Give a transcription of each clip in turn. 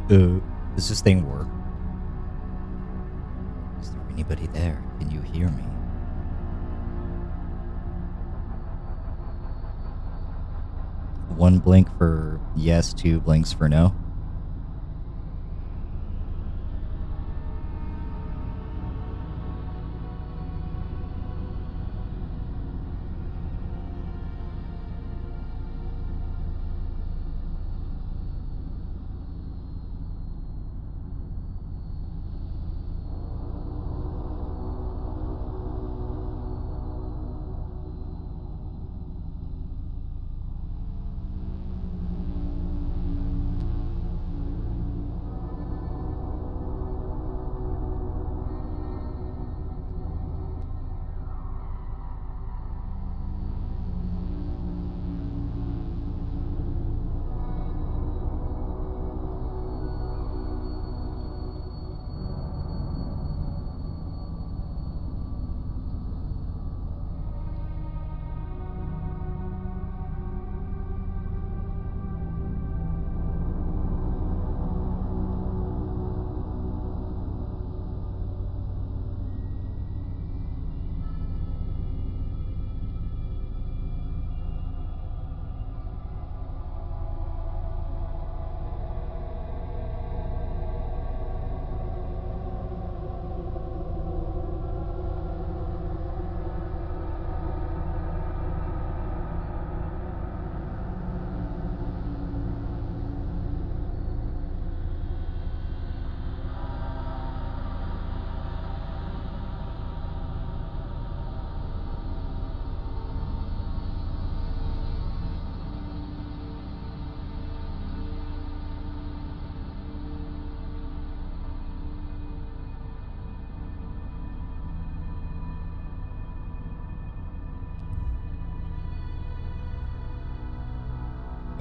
Does this thing work? Is there anybody there? Can you hear me? One blink for yes, two blinks for no.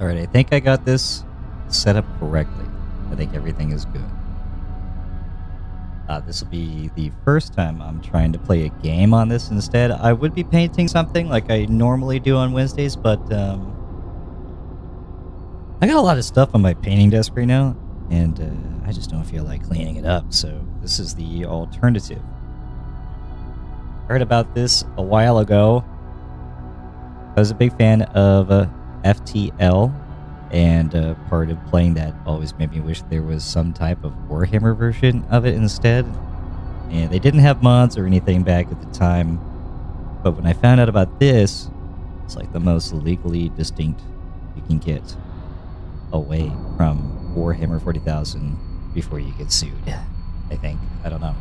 Alright, I think I got this set up correctly. I think everything is good. This will be the first time I'm trying to play a game on this instead. I would be painting something like I normally do on Wednesdays, but I got a lot of stuff on my painting desk right now, and I just don't feel like cleaning it up, so this is the alternative. Heard about this a while ago. I was a big fan of FTL, and part of playing that always made me wish there was some type of Warhammer version of it instead. And they didn't have mods or anything back at the time, but when I found out about this, it's like the most legally distinct you can get away from Warhammer 40,000 before you get sued, I think. I don't know.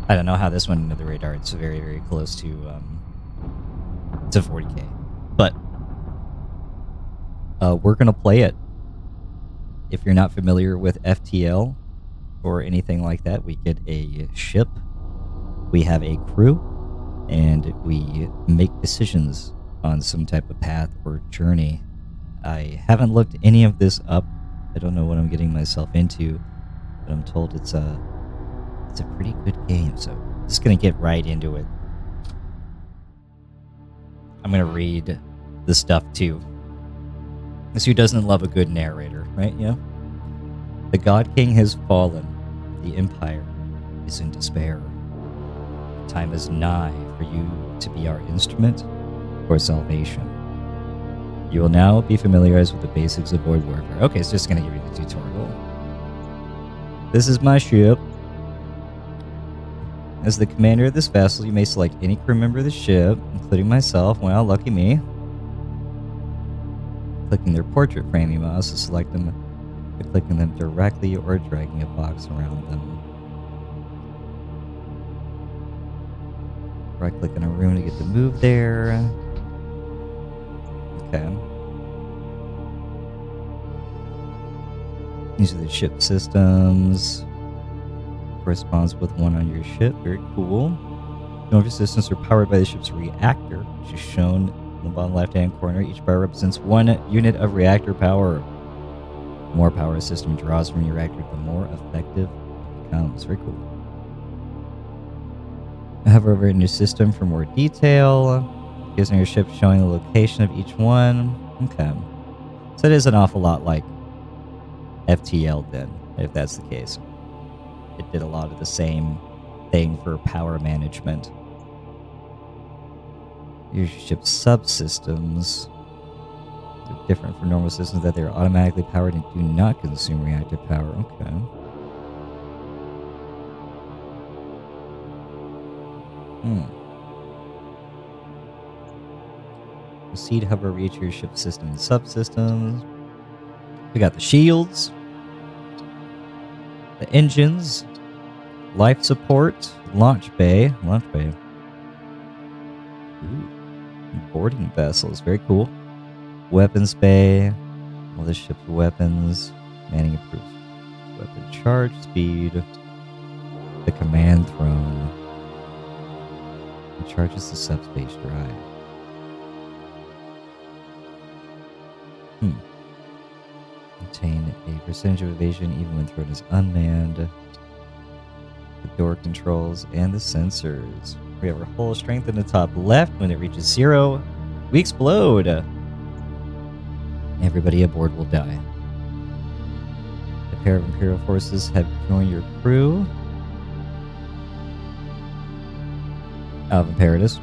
I don't know how this went under the radar. It's very, very close to 40k. But we're going to play it. If you're not familiar with FTL or anything like that, we get a ship, we have a crew, and we make decisions on some type of path or journey. I haven't looked any of this up. I don't know what I'm getting myself into, but I'm told it's a pretty good game, so I'm just going to get right into it. I'm going to read the stuff too. Because who doesn't love a good narrator, right? Yeah. The God King has fallen. The Empire is in despair. The time is nigh for you to be our instrument for salvation. You will now be familiarized with the basics of void warfare. Okay, it's just going to give you the tutorial. This is my ship. As the commander of this vessel, you may select any crew member of the ship, including myself. Well, lucky me. Clicking their portrait frame, you must select them by clicking them directly or dragging a box around them. Right click on a room to get to move there. Okay. These are the ship systems. Corresponds with one on your ship. Very cool. No of your systems are powered by the ship's reactor, which is shown in the bottom left-hand corner. Each bar represents one unit of reactor power. The more power a system draws from your reactor, the more effective it becomes. Very cool. Hover over a new system for more detail. Gives on your ship showing the location of each one. Okay. So it is an awful lot like FTL then, if that's the case. It did a lot of the same thing for power management. Your ship's subsystems are different from normal systems, that they're automatically powered and do not consume reactive power. Okay. Proceed, hover, reach your ship system and subsystems. We got the shields, the engines, life support, launch bay. Ooh. Boarding vessels, very cool. Weapons bay, all the ship's weapons. Manning improves weapon charge speed. The command throne. It charges the subspace drive. Obtain a percentage of evasion even when thrown is unmanned. The door controls and the sensors. We have our hull strength in the top left. When it reaches 0, we explode. Everybody aboard will die. A pair of Imperial forces have joined your crew. Of Imperatus.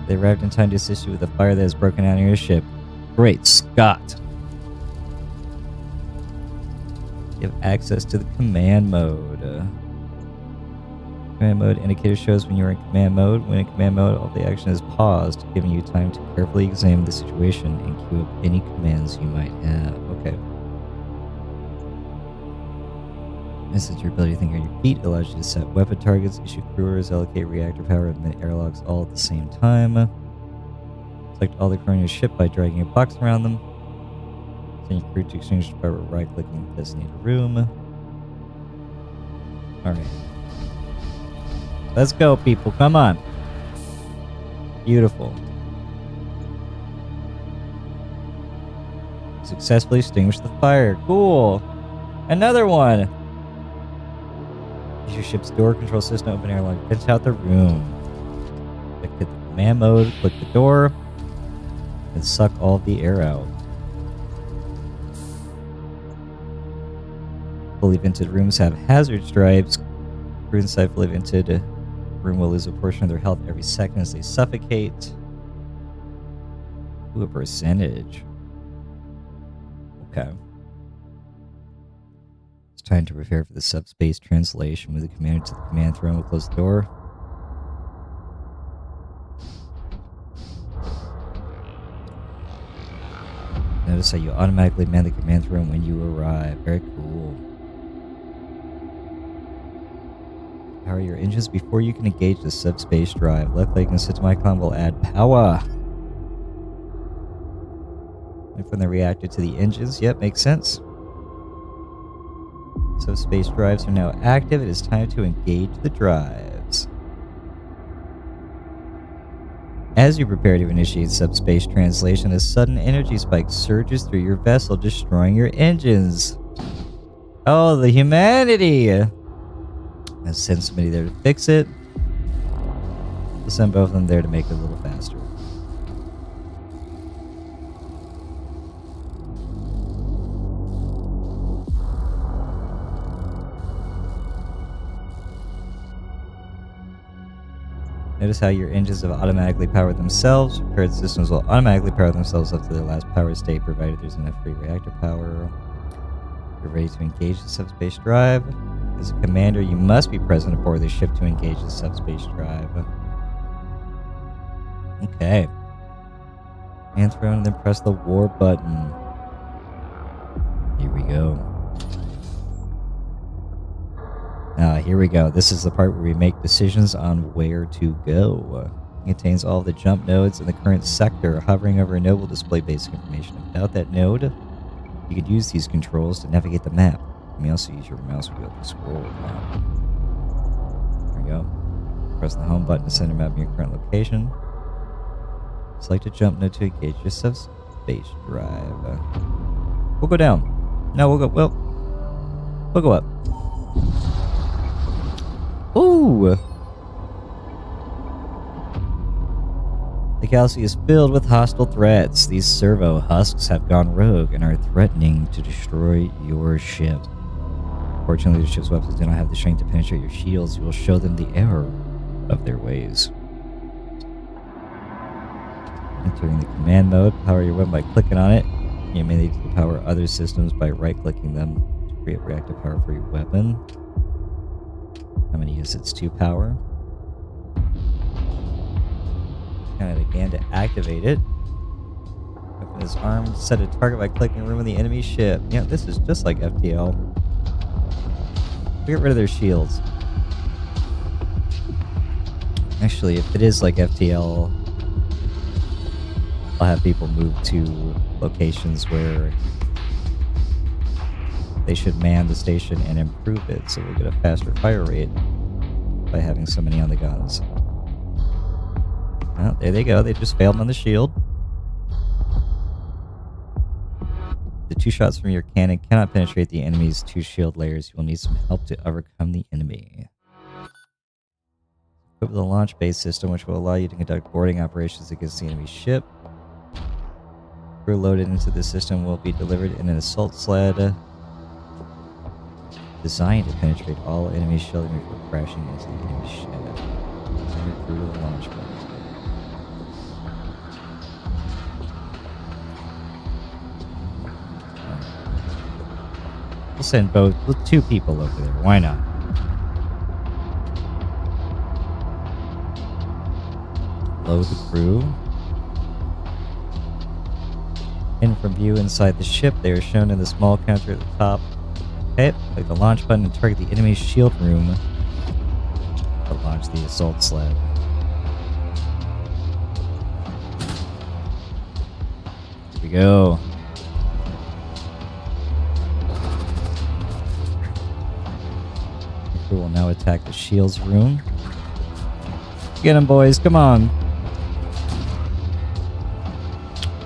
They arrived in time to assist you with the fire that has broken out in your ship. Great Scott! You have access to the command mode. Command mode indicator shows when you are in command mode. When in command mode, all the action is paused, giving you time to carefully examine the situation and queue up any commands you might have. Okay. This is your ability to think on your feet. It allows you to set weapon targets, issue crew orders, allocate reactor power, and then airlocks all at the same time. Select all the crew on your ship by dragging a box around them. Send your crew to exchange by right-clicking the designated room. Alright. Let's go, people. Come on. Beautiful. Successfully extinguished the fire. Cool. Another one. Use your ship's door control system to open airlock. Vent out the room. Click the command mode. Click the door. And suck all the air out. Fully vented rooms have hazard stripes. Crew inside fully vented room will lose a portion of their health every second as they suffocate. Ooh, a percentage. Okay. It's time to prepare for the subspace translation. Move the commander to the command throne. We'll close the door. Notice how you automatically man the command throne when you arrive. Very cool. Power your engines before you can engage the subspace drive. Left click and sit to my icon will add power. And from the reactor to the engines. Yep, makes sense. Subspace drives are now active. It is time to engage the drives. As you prepare to initiate subspace translation, a sudden energy spike surges through your vessel, destroying your engines. Oh, the humanity! Let's send somebody there to fix it. We'll send both of them there to make it a little faster. Notice how your engines have automatically powered themselves. Repaired systems will automatically power themselves up to their last power state, provided there's enough free reactor power. You're ready to engage the subspace drive. As a commander, you must be present aboard the ship to engage the subspace drive. Okay. Hand throne and then press the war button. Here we go. Here we go. This is the part where we make decisions on where to go. It contains all the jump nodes in the current sector. Hovering over a node will display basic information about that node. You could use these controls to navigate the map. You may also use your mouse wheel to scroll the map. There we go. Press the home button to send a map of your current location. Select a jump node to engage your subspace drive. We'll go down. No, we'll go up. Ooh! The galaxy is filled with hostile threats. These servo husks have gone rogue and are threatening to destroy your ship. Fortunately, the ship's weapons do not have the strength to penetrate your shields. You will show them the error of their ways. Entering the command mode, power your weapon by clicking on it. You may need to power other systems by right-clicking them to create reactive power for your weapon. How many units to power? Count it again to activate it. Weapon is armed. Set a target by clicking room on the enemy ship. Yeah, this is just like FTL. Get rid of their shields. Actually, if it is like FTL, I'll have people move to locations where they should man the station and improve it, so we'll get a faster fire rate by having so many on the guns. Well, there they go. They just failed on the shield. The 2 shots from your cannon cannot penetrate the enemy's 2 shield layers. You will need some help to overcome the enemy. Equip the launch base system, which will allow you to conduct boarding operations against the enemy ship. Crew loaded into the system will be delivered in an assault sled designed to penetrate all enemy shielding before crashing into the enemy ship. Send your crew to the launch mode. We'll send both with 2 people over there. Why not? Load the crew. In from view inside the ship, they are shown in the small counter at the top. Okay, click the launch button and target the enemy's shield room to launch the assault sled. Here we go. The crew will now attack the shields room. Get them, boys, come on.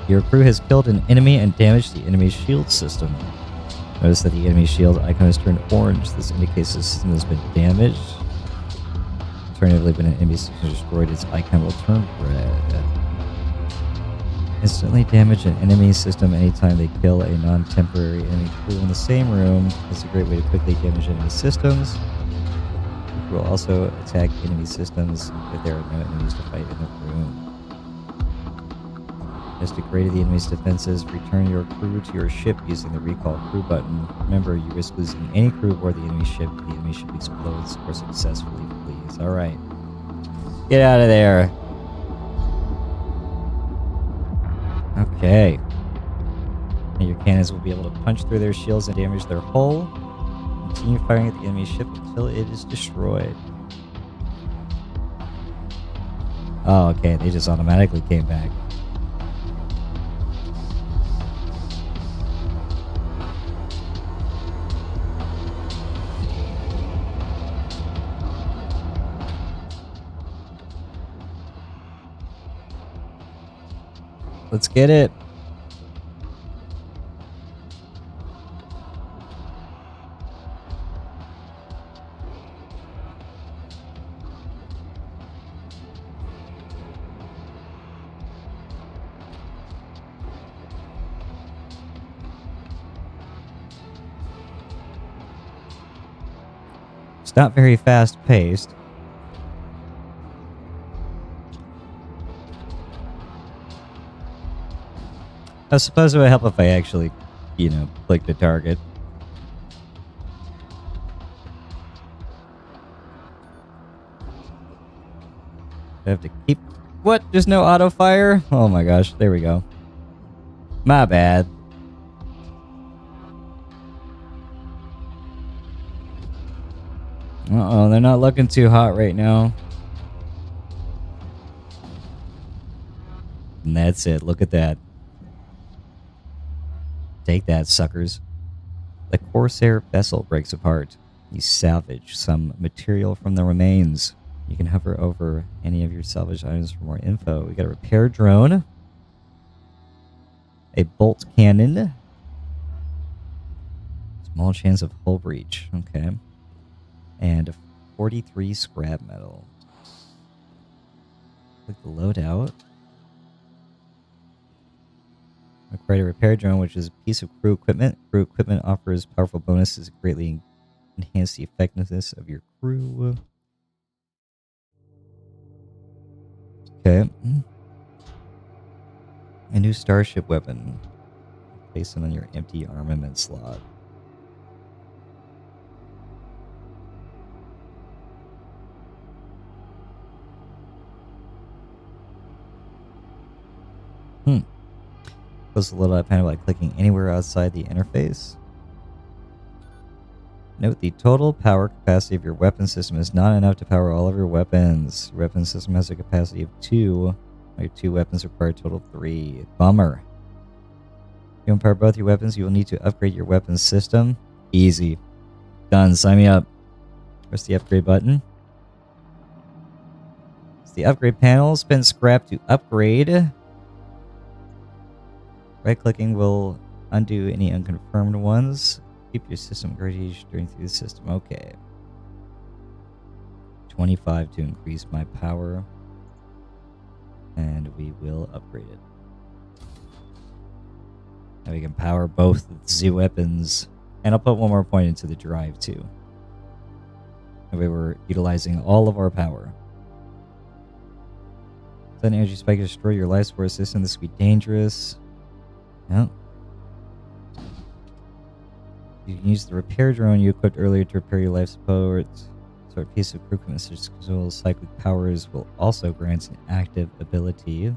Your crew has killed an enemy and damaged the enemy's shield system. Notice that the enemy shield icon has turned orange. This indicates the system has been damaged. Alternatively, when an enemy system is destroyed, its icon will turn red. Instantly damage an enemy system anytime they kill a non-temporary enemy crew in the same room. It's a great way to quickly damage enemy systems. The crew will also attack enemy systems if there are no enemies to fight in the room. As to degrade the enemy's defenses, return your crew to your ship using the recall crew button. Remember, you risk losing any crew aboard the enemy ship if the enemy ship explodes or successfully flees. Alright. Get out of there. Okay. And your cannons will be able to punch through their shields and damage their hull. Continue firing at the enemy ship until it is destroyed. Oh, okay. They just automatically came back. Let's get it. It's not very fast paced. I suppose it would help if I actually, click the target. I have to keep... What? There's no auto fire? Oh my gosh, there we go. My bad. Uh-oh, they're not looking too hot right now. And that's it, look at that. Take that, suckers. The Corsair vessel breaks apart. You salvage some material from the remains. You can hover over any of your salvaged items for more info. We got a repair drone. A bolt cannon. Small chance of hull breach. Okay. And 43 scrap metal. Click the loadout. Acquired a repair drone, which is a piece of crew equipment. Crew equipment offers powerful bonuses that greatly enhance the effectiveness of your crew. Okay. A new starship weapon. Place it on your empty armament slot. Close the little panel by clicking anywhere outside the interface. Note the total power capacity of your weapon system is not enough to power all of your weapons. Your weapon system has a capacity of 2. Your 2 weapons require a total of 3. Bummer. You empower both your weapons, you will need to upgrade your weapons system. Easy. Done. Sign me up. Press the upgrade button. It's the upgrade panel. Spin scrap to upgrade. Right-clicking will undo any unconfirmed ones. Keep your system gauge during through the system. Okay. 25 to increase my power. And we will upgrade it. Now we can power both the weapons. And I'll put one more point into the drive too. That way we're utilizing all of our power. Sudden energy spike to destroy your life support system. This could be dangerous. No. You can use the repair drone you equipped earlier to repair your life support. So a piece of crew equipment such as control cyclic powers will also grant an active ability.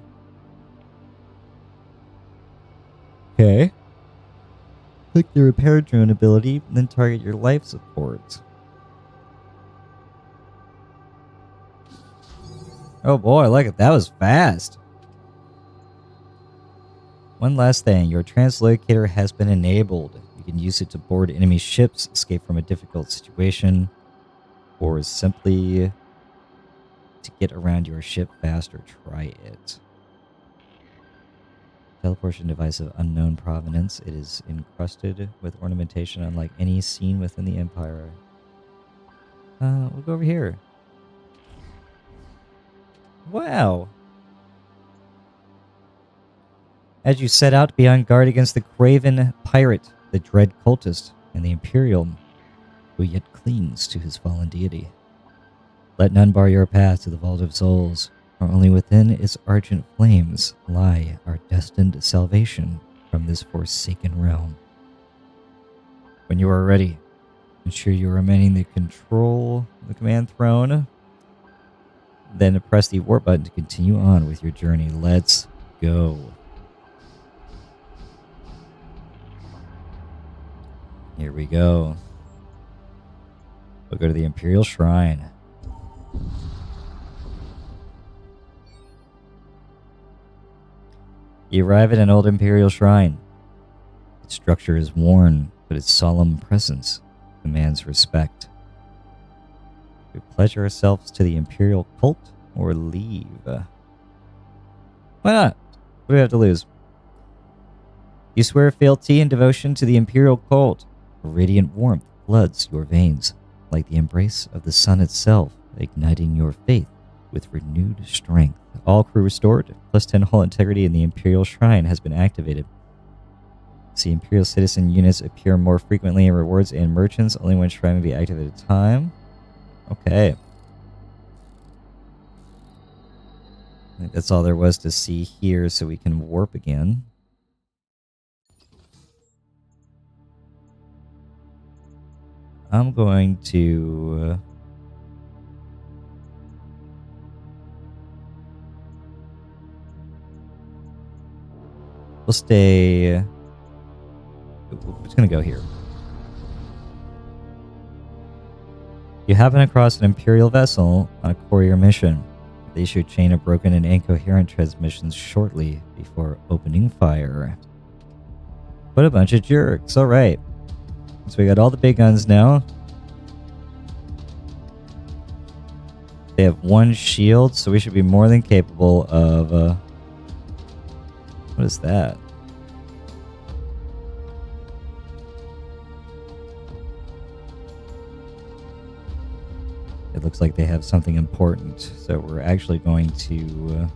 Okay. Click the repair drone ability, then target your life support. Oh boy, look at that was fast. One last thing, your translocator has been enabled. You can use it to board enemy ships, escape from a difficult situation, or simply to get around your ship faster. Try it. Teleportation device of unknown provenance. It is encrusted with ornamentation unlike any seen within the Empire. We'll go over here. Wow. As you set out to be on guard against the craven pirate, the dread cultist, and the Imperial, who yet clings to his fallen deity. Let none bar your path to the Vault of Souls, for only within its argent flames lie our destined salvation from this forsaken realm. When you are ready, ensure you are remaining the command throne, then press the warp button to continue on with your journey. Let's go. Here we go. We'll go to the Imperial Shrine. You arrive at an old Imperial Shrine. Its structure is worn, but its solemn presence demands respect. We pledge ourselves to the Imperial cult or leave? Why not? What do we have to lose? You swear fealty and devotion to the Imperial cult. A radiant warmth floods your veins, like the embrace of the sun itself, igniting your faith with renewed strength. All crew restored, plus 10 hull integrity in the Imperial Shrine has been activated. See Imperial citizen units appear more frequently in rewards and merchants, only when Shrine may be active at a time. Okay. I think that's all there was to see here, so we can warp again. I'm going to... we'll stay... we're just going to go here. You happen across an Imperial vessel on a courier mission. They issue a chain of broken and incoherent transmissions shortly before opening fire. What a bunch of jerks. Alright. So we got all the big guns now. They have one shield, so we should be more than capable of... what is that? It looks like they have something important, so we're actually going to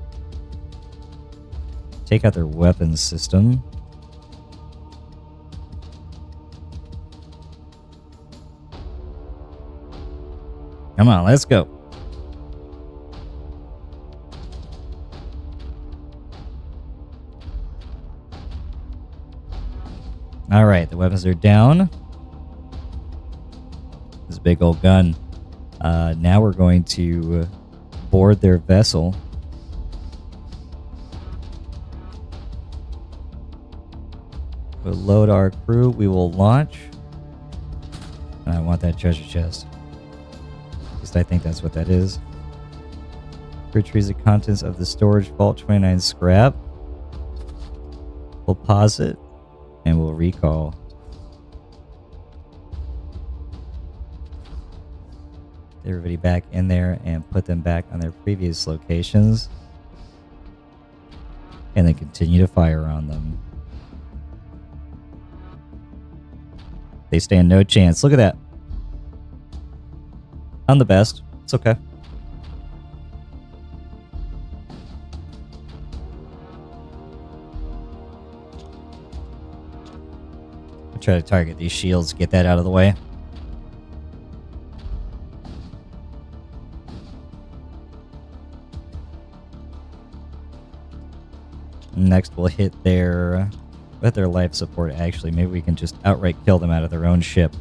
take out their weapons system. Come on, let's go. All right, the weapons are down. This big old gun. Now we're going to board their vessel. We'll load our crew. We will launch. And I want that treasure chest. At least I think that's what that is. Retrieves the contents of the storage vault 29 scrap. We'll pause it. And we'll recall. Everybody back in there and put them back on their previous locations. And then continue to fire on them. They stand no chance. Look at that. I'm the best. It's okay. I'll try to target these shields, get that out of the way. Next, we'll hit their life support. Actually, maybe we can just outright kill them out of their own ship.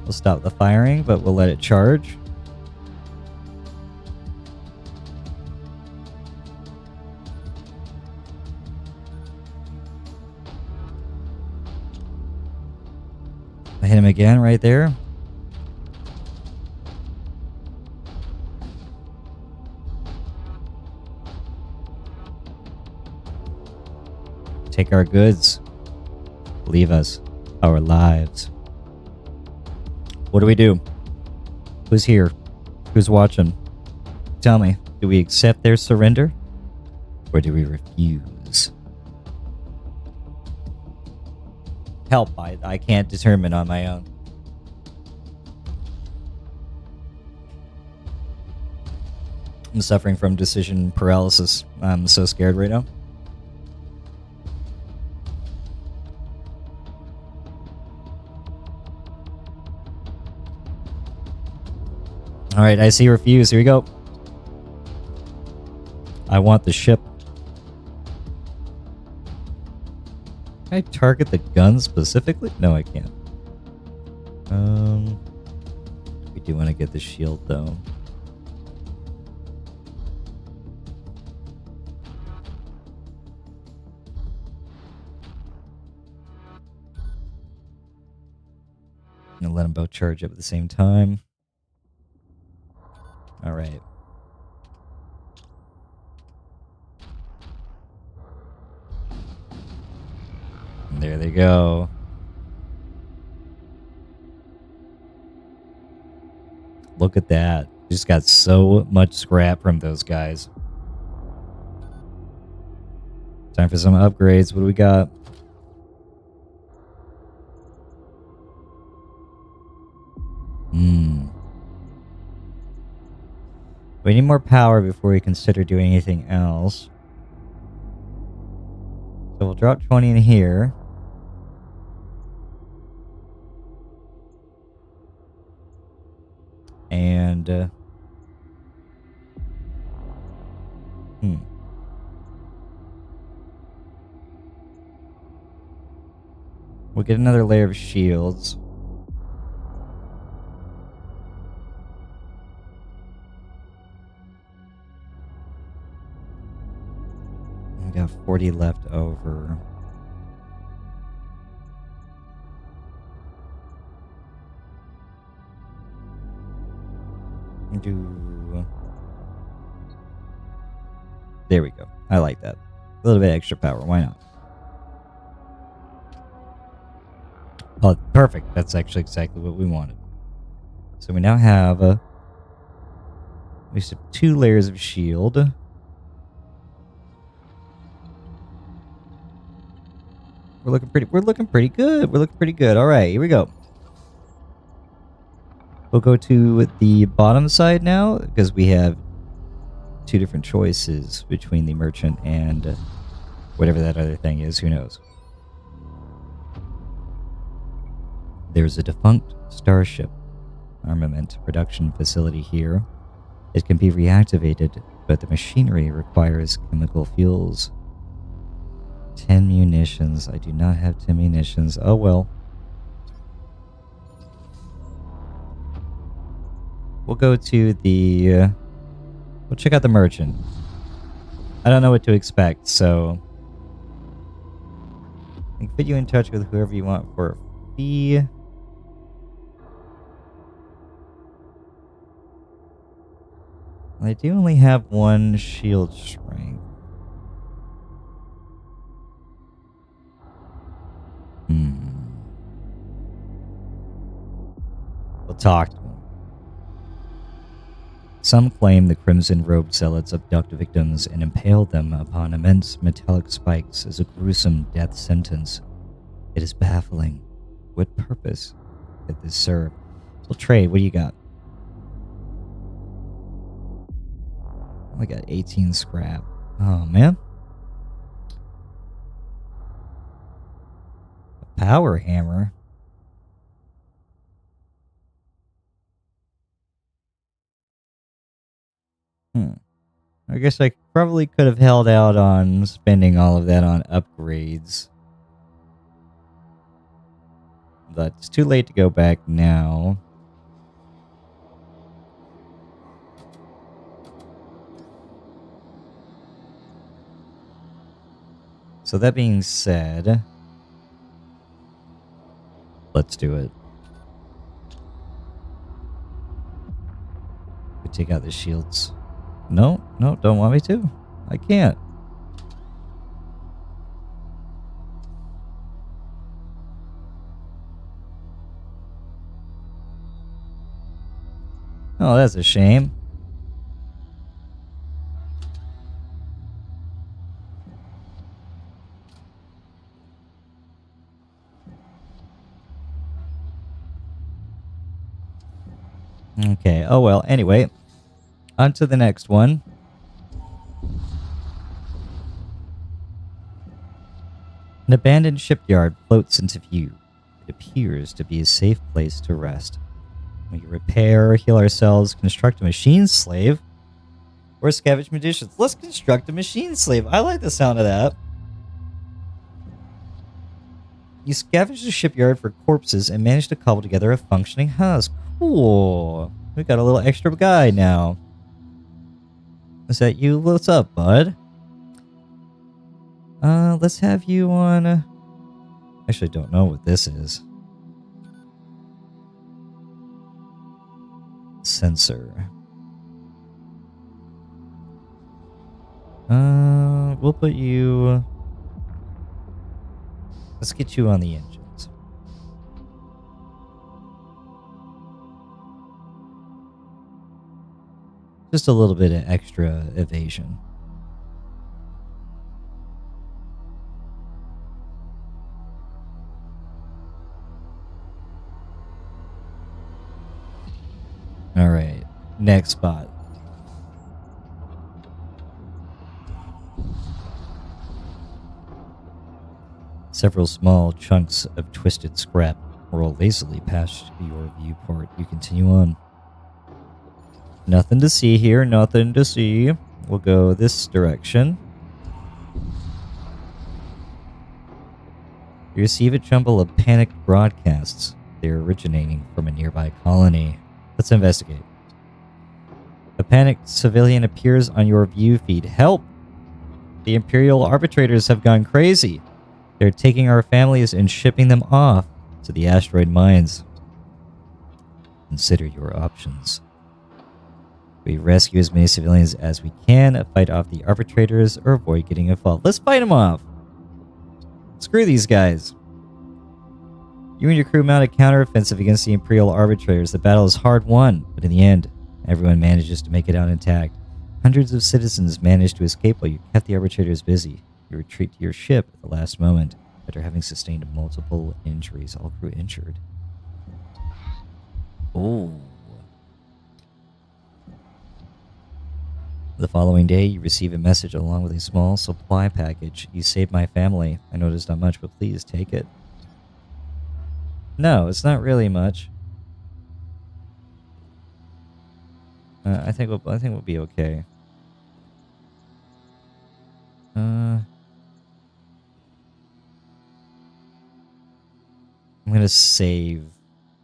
We'll stop the firing, but we'll let it charge. I hit him again right there. Take our goods. Leave us our lives. What do we do? Who's here? Who's watching? Tell me, do we accept their surrender? Or do we refuse? Help, I can't determine on my own. I'm suffering from decision paralysis. I'm so scared right now. All right, I see refuse. Here we go. I want the ship. Can I target the gun specifically? No, I can't. We do want to get the shield, though. I'm gonna let them both charge up at the same time. All right. And there they go. Look at that. Just got so much scrap from those guys. Time for some upgrades. What do we got? We need more power before we consider doing anything else. So we'll drop 20 in here. And we'll get another layer of shields. We got 40 left over. There we go. I like that. A little bit extra power. Why not? Oh, perfect. That's actually exactly what we wanted. So we now have we have 2 layers of shield. We're looking pretty good. We're looking pretty good. All right, here we go. We'll go to the bottom side now because we have 2 different choices between the merchant and whatever that other thing is. Who knows? There's a defunct starship armament production facility here. It can be reactivated, but the machinery requires chemical fuels. 10 munitions. I do not have 10 munitions. Oh well. We'll go to the... we'll check out the merchant. I don't know what to expect, so... I can put you in touch with whoever you want for a fee. I do only have one shield strength. We'll talk to him. Some claim the crimson-robed zealots abduct victims and impale them upon immense metallic spikes as a gruesome death sentence. It is baffling. What purpose could this serve? We'll trade. What do you got? I got 18 scrap. Oh, man. A power hammer. I guess I probably could have held out on spending all of that on upgrades. But it's too late to go back now. So that being said, let's do it. We take out the shields. No, don't want me to. I can't. Oh, that's a shame. Okay, oh well, anyway. On to the next one. An abandoned shipyard floats into view. It appears to be a safe place to rest. We can repair, heal ourselves, construct a machine slave, or scavenge munitions. Let's construct a machine slave. I like the sound of that. You scavenge the shipyard for corpses and manage to cobble together a functioning house. Cool. We got a little extra guy now. Is that you? What's up, bud? Let's have you on... Actually, don't know what this is. Sensor. We'll put you... Let's get you on the engines. Just a little bit of extra evasion. All right, next spot. Several small chunks of twisted scrap roll lazily past your viewport. You continue on. Nothing to see here, nothing to see. We'll go this direction. You receive a jumble of panicked broadcasts. They're originating from a nearby colony. Let's investigate. A panicked civilian appears on your view feed. Help! The Imperial arbitrators have gone crazy. They're taking our families and shipping them off to the asteroid mines. Consider your options. We rescue as many civilians as we can, fight off the arbitrators, or avoid getting involved. Let's fight them off! Screw these guys. You and your crew mount a counteroffensive against the Imperial arbitrators. The battle is hard won, but in the end, everyone manages to make it out intact. Hundreds of citizens managed to escape while you kept the arbitrators busy. You retreat to your ship at the last moment, after having sustained multiple injuries. All crew injured. Oh. The following day, you receive a message along with a small supply package. You saved my family. I know it is not much, but please take it. No, it's not really much. I think we'll be okay. I'm gonna save.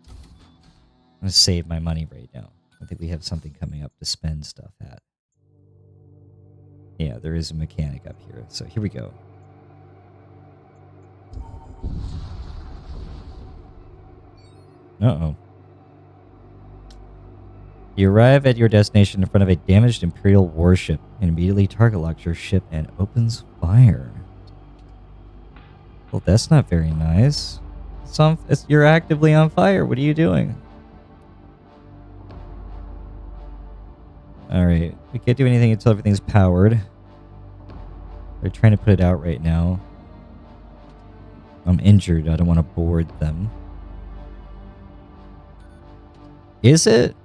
I'm gonna save my money right now. I think we have something coming up to spend stuff at. Yeah, there is a mechanic up here. So here we go. Uh-oh. You arrive at your destination in front of a damaged Imperial warship and immediately target locks your ship and opens fire. Well, that's not very nice. You're actively on fire. What are you doing? Alright, we can't do anything until everything's powered. They're trying to put it out right now. I'm injured. I don't want to board them. Is it?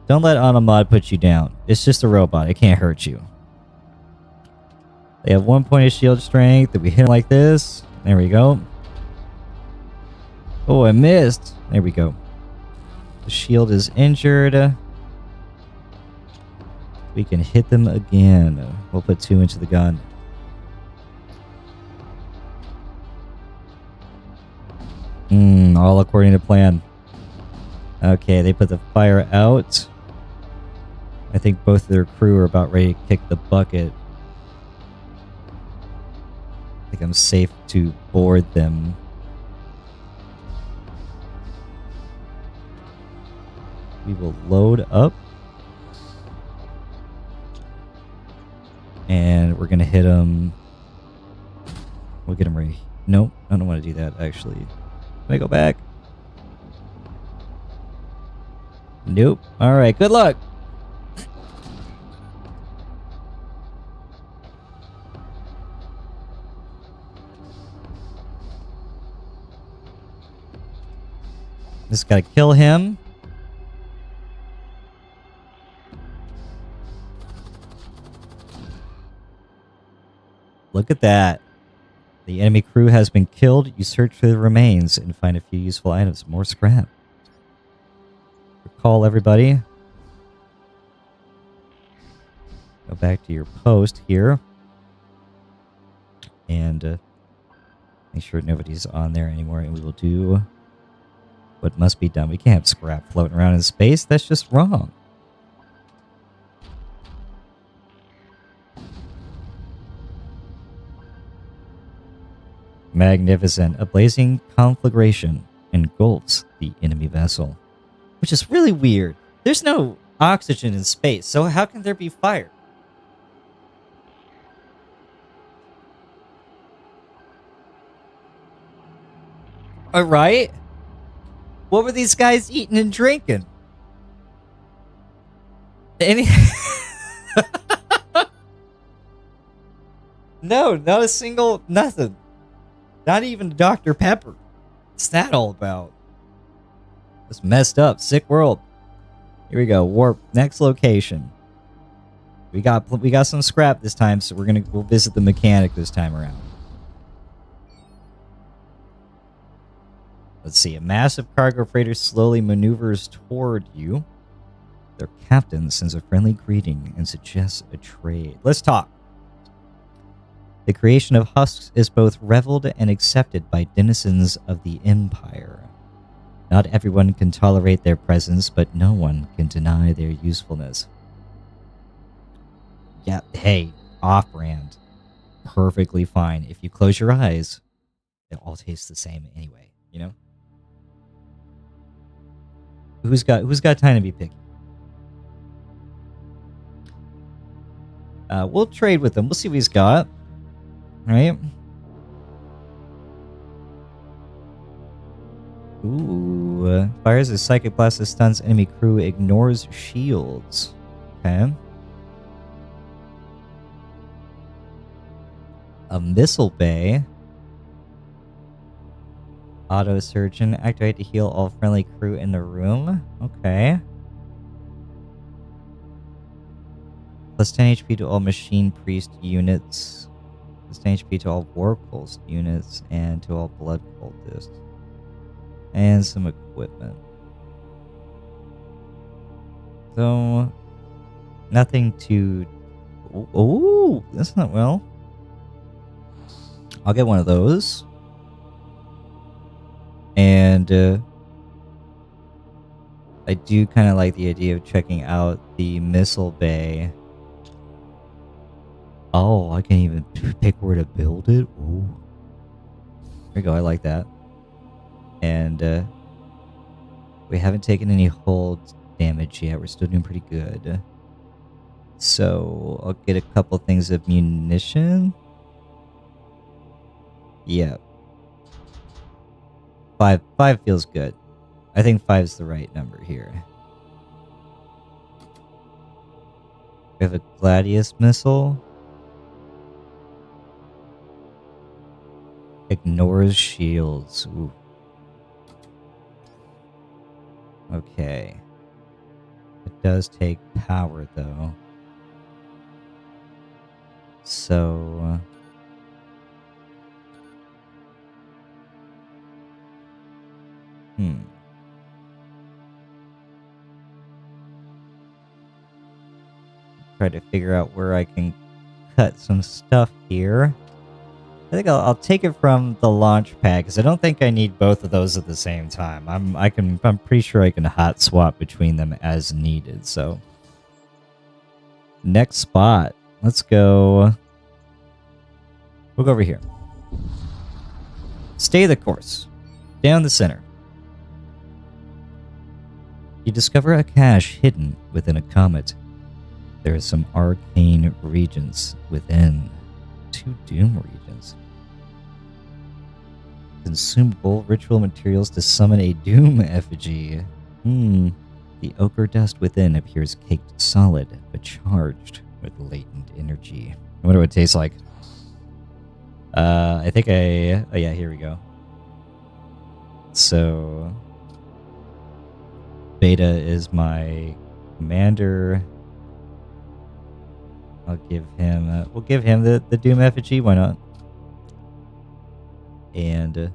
Don't let Automod put you down. It's just a robot. It can't hurt you. They have 1 point of shield strength. If we hit like this, there we go. Oh, I missed. There we go. The shield is injured. We can hit them again. We'll put 2 into the gun. All according to plan. Okay, they put the fire out. I think both of their crew are about ready to kick the bucket. I think I'm safe to board them. We will load up. And we're going to hit them. We'll get them ready. Nope, I don't want to do that, actually. Can I go back? Nope. Alright, good luck. Just gotta kill him. Look at that. The enemy crew has been killed. You search for the remains and find a few useful items. More scrap. Recall everybody. Go back to your post here. And make sure nobody's on there anymore. And we will do what must be done. We can't have scrap floating around in space. That's just wrong. Magnificent. A blazing conflagration engulfs the enemy vessel. Which is really weird. There's no oxygen in space, so how can there be fire? Alright. What were these guys eating and drinking? No, not a single nothing. Not even Dr. Pepper. What's that all about? It's messed up. Sick world. Here we go. Warp. Next location. We got some scrap this time, so we'll visit the mechanic this time around. Let's see. A massive cargo freighter slowly maneuvers toward you. Their captain sends a friendly greeting and suggests a trade. Let's talk. The creation of husks is both reveled and accepted by denizens of the Empire. Not everyone can tolerate their presence, but no one can deny their usefulness. Yeah, hey, off-brand. Perfectly fine. If you close your eyes, it all tastes the same anyway, you know? Who's got time to be picky? We'll trade with him. We'll see what he's got. Right? Ooh. Fires a psychic blast that stuns enemy crew, ignores shields. Okay. A missile bay. Auto surgeon. Activate to heal all friendly crew in the room. Okay. Plus 10 HP to all machine priest units. Plus 10 HP to all war pulse units and to all blood cultists. And some equipment. So, nothing to... Oh, that's not well. I'll get one of those. And I do kind of like the idea of checking out the missile bay. Oh, I can even pick where to build it. Ooh. There we go, I like that. And we haven't taken any hull damage yet. We're still doing pretty good. So I'll get a couple things of munition. Yeah. Five feels good. I think 5's the right number here. We have a Gladius missile. Ignores shields. Ooh. Okay. It does take power, though. So... Try to figure out where I can cut some stuff here. I think I'll take it from the launch pad because I don't think I need both of those at the same time. I'm pretty sure I can hot swap between them as needed. So next spot, let's go. We'll go over here. Stay the course. Down the center. You discover a cache hidden within a comet. There are some arcane regions within. 2 doom regions. Consumable ritual materials to summon a doom effigy. The ochre dust within appears caked solid, but charged with latent energy. I wonder what it tastes like. I think oh yeah, here we go. So... Beta is my commander. I'll give him... we'll give him the doom effigy. Why not? And...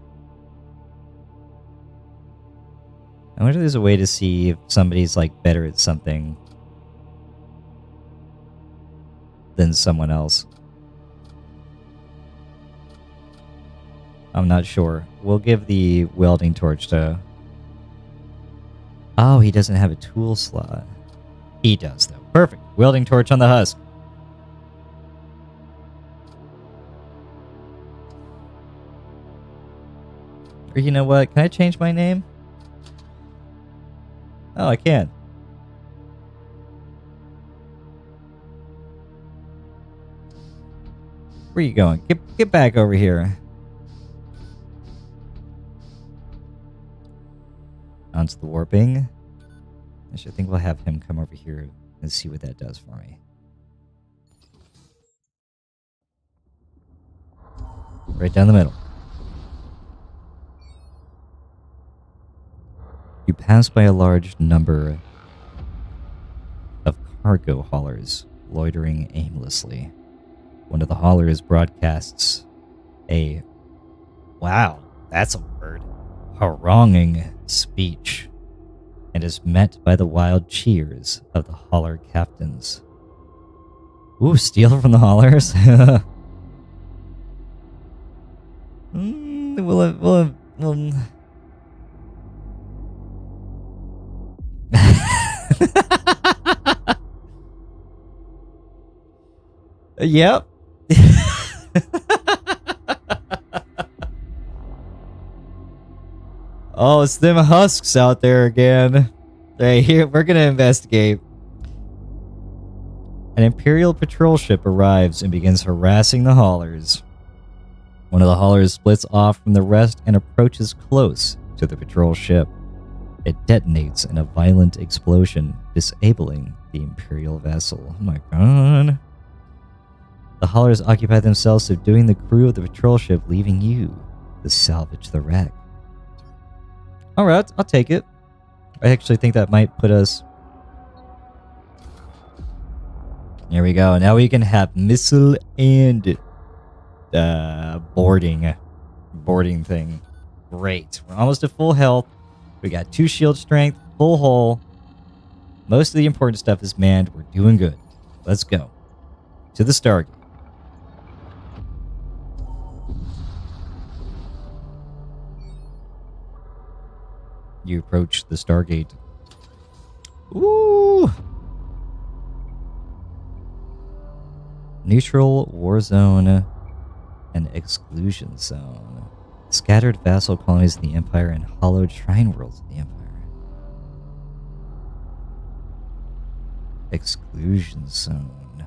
I wonder if there's a way to see if somebody's like better at something than someone else. I'm not sure. We'll give the welding torch to... Oh, he doesn't have a tool slot. He does, though. Perfect. Welding torch on the husk. Or you know what? Can I change my name? Oh, I can. Where are you going? Get back over here. Onto the warping. I should think we'll have him come over here and see what that does for me. Right down the middle. You pass by a large number of cargo haulers loitering aimlessly. One of the haulers broadcasts a, wow, that's a word, haranguing speech, and is met by the wild cheers of the hauler captains. Ooh, steal from the haulers? We'll Yep. Oh, it's them husks out there again. Hey, here, we're gonna investigate. An Imperial patrol ship arrives and begins harassing the haulers. One of the haulers splits off from the rest and approaches close to the patrol ship. It detonates in a violent explosion, disabling the Imperial vessel. Oh my god. The haulers occupy themselves subduing the crew of the patrol ship, leaving you to salvage the wreck. Alright, I'll take it. I actually think that might put us... There we go. Now we can have missile and boarding thing. Great. We're almost at full health. We got 2 shield strength, full hull. Most of the important stuff is manned. We're doing good. Let's go. To the Stargate. You approach the Stargate. Ooh! Neutral, war zone, and exclusion zone. Scattered vassal colonies of the Empire and hollowed shrine worlds of the Empire. Exclusion zone.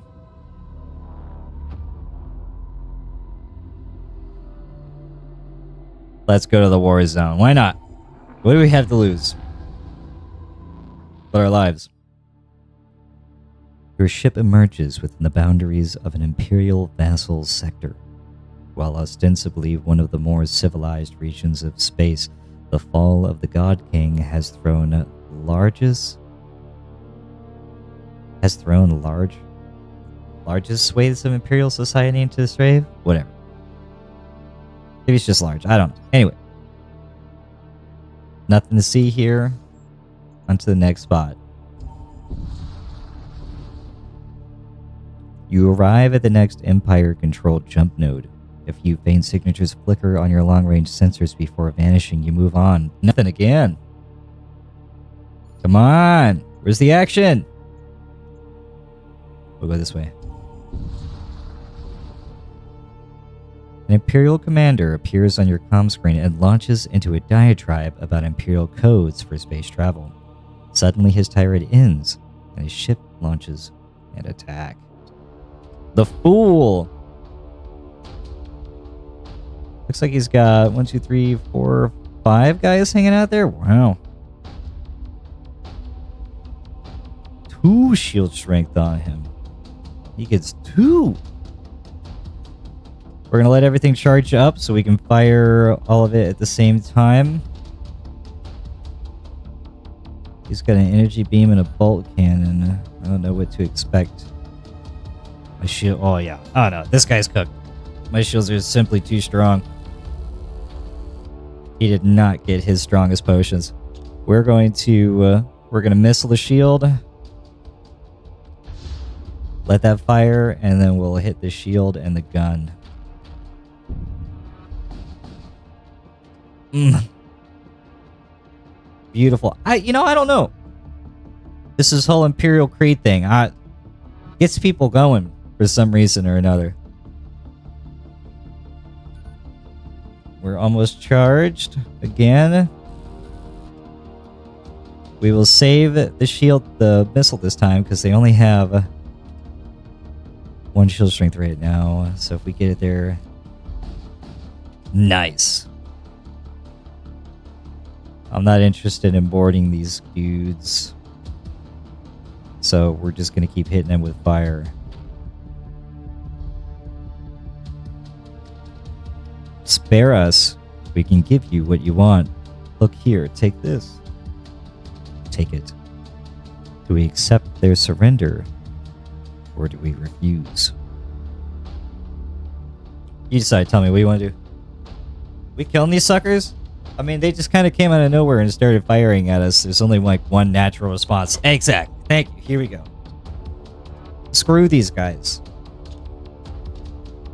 Let's go to the war zone. Why not? What do we have to lose? But our lives. Your ship emerges within the boundaries of an Imperial vassal sector. While ostensibly one of the more civilized regions of space, the fall of the God King has thrown largest swathes of Imperial society into the stray? Whatever. Maybe it's just large. I don't know. Anyway. Nothing to see here. On to the next spot. You arrive at the next Empire-controlled jump node. A few faint signatures flicker on your long-range sensors before vanishing. You move on. Nothing again. Come on. Where's the action? We'll go this way. An Imperial commander appears on your comm screen and launches into a diatribe about Imperial codes for space travel. Suddenly his tirade ends, and his ship launches an attack. The fool! Looks like he's got 1, 2, 3, 4, 5 guys hanging out there. Wow. 2 shield strength on him. He gets 2. We're going to let everything charge up so we can fire all of it at the same time. He's got an energy beam and a bolt cannon. I don't know what to expect. My shield... Oh, yeah. Oh, no. This guy's cooked. My shields are simply too strong. He did not get his strongest potions. We're going to missile the shield. Let that fire, and then we'll hit the shield and the gun. Beautiful. I don't know. This whole Imperial Creed thing, gets people going for some reason or another. We're almost charged again. We will save the missile this time because they only have 1 shield strength right now. So if we get it there, nice. I'm not interested in boarding these dudes. So we're just going to keep hitting them with fire. Spare us. We can give you what you want. Look here, take this. Take it. Do we accept their surrender? Or do we refuse? You decide, tell me, what do you want to do? We killing these suckers? I mean, they just kind of came out of nowhere and started firing at us. There's only like one natural response. Exactly. Thank you. Here we go. Screw these guys.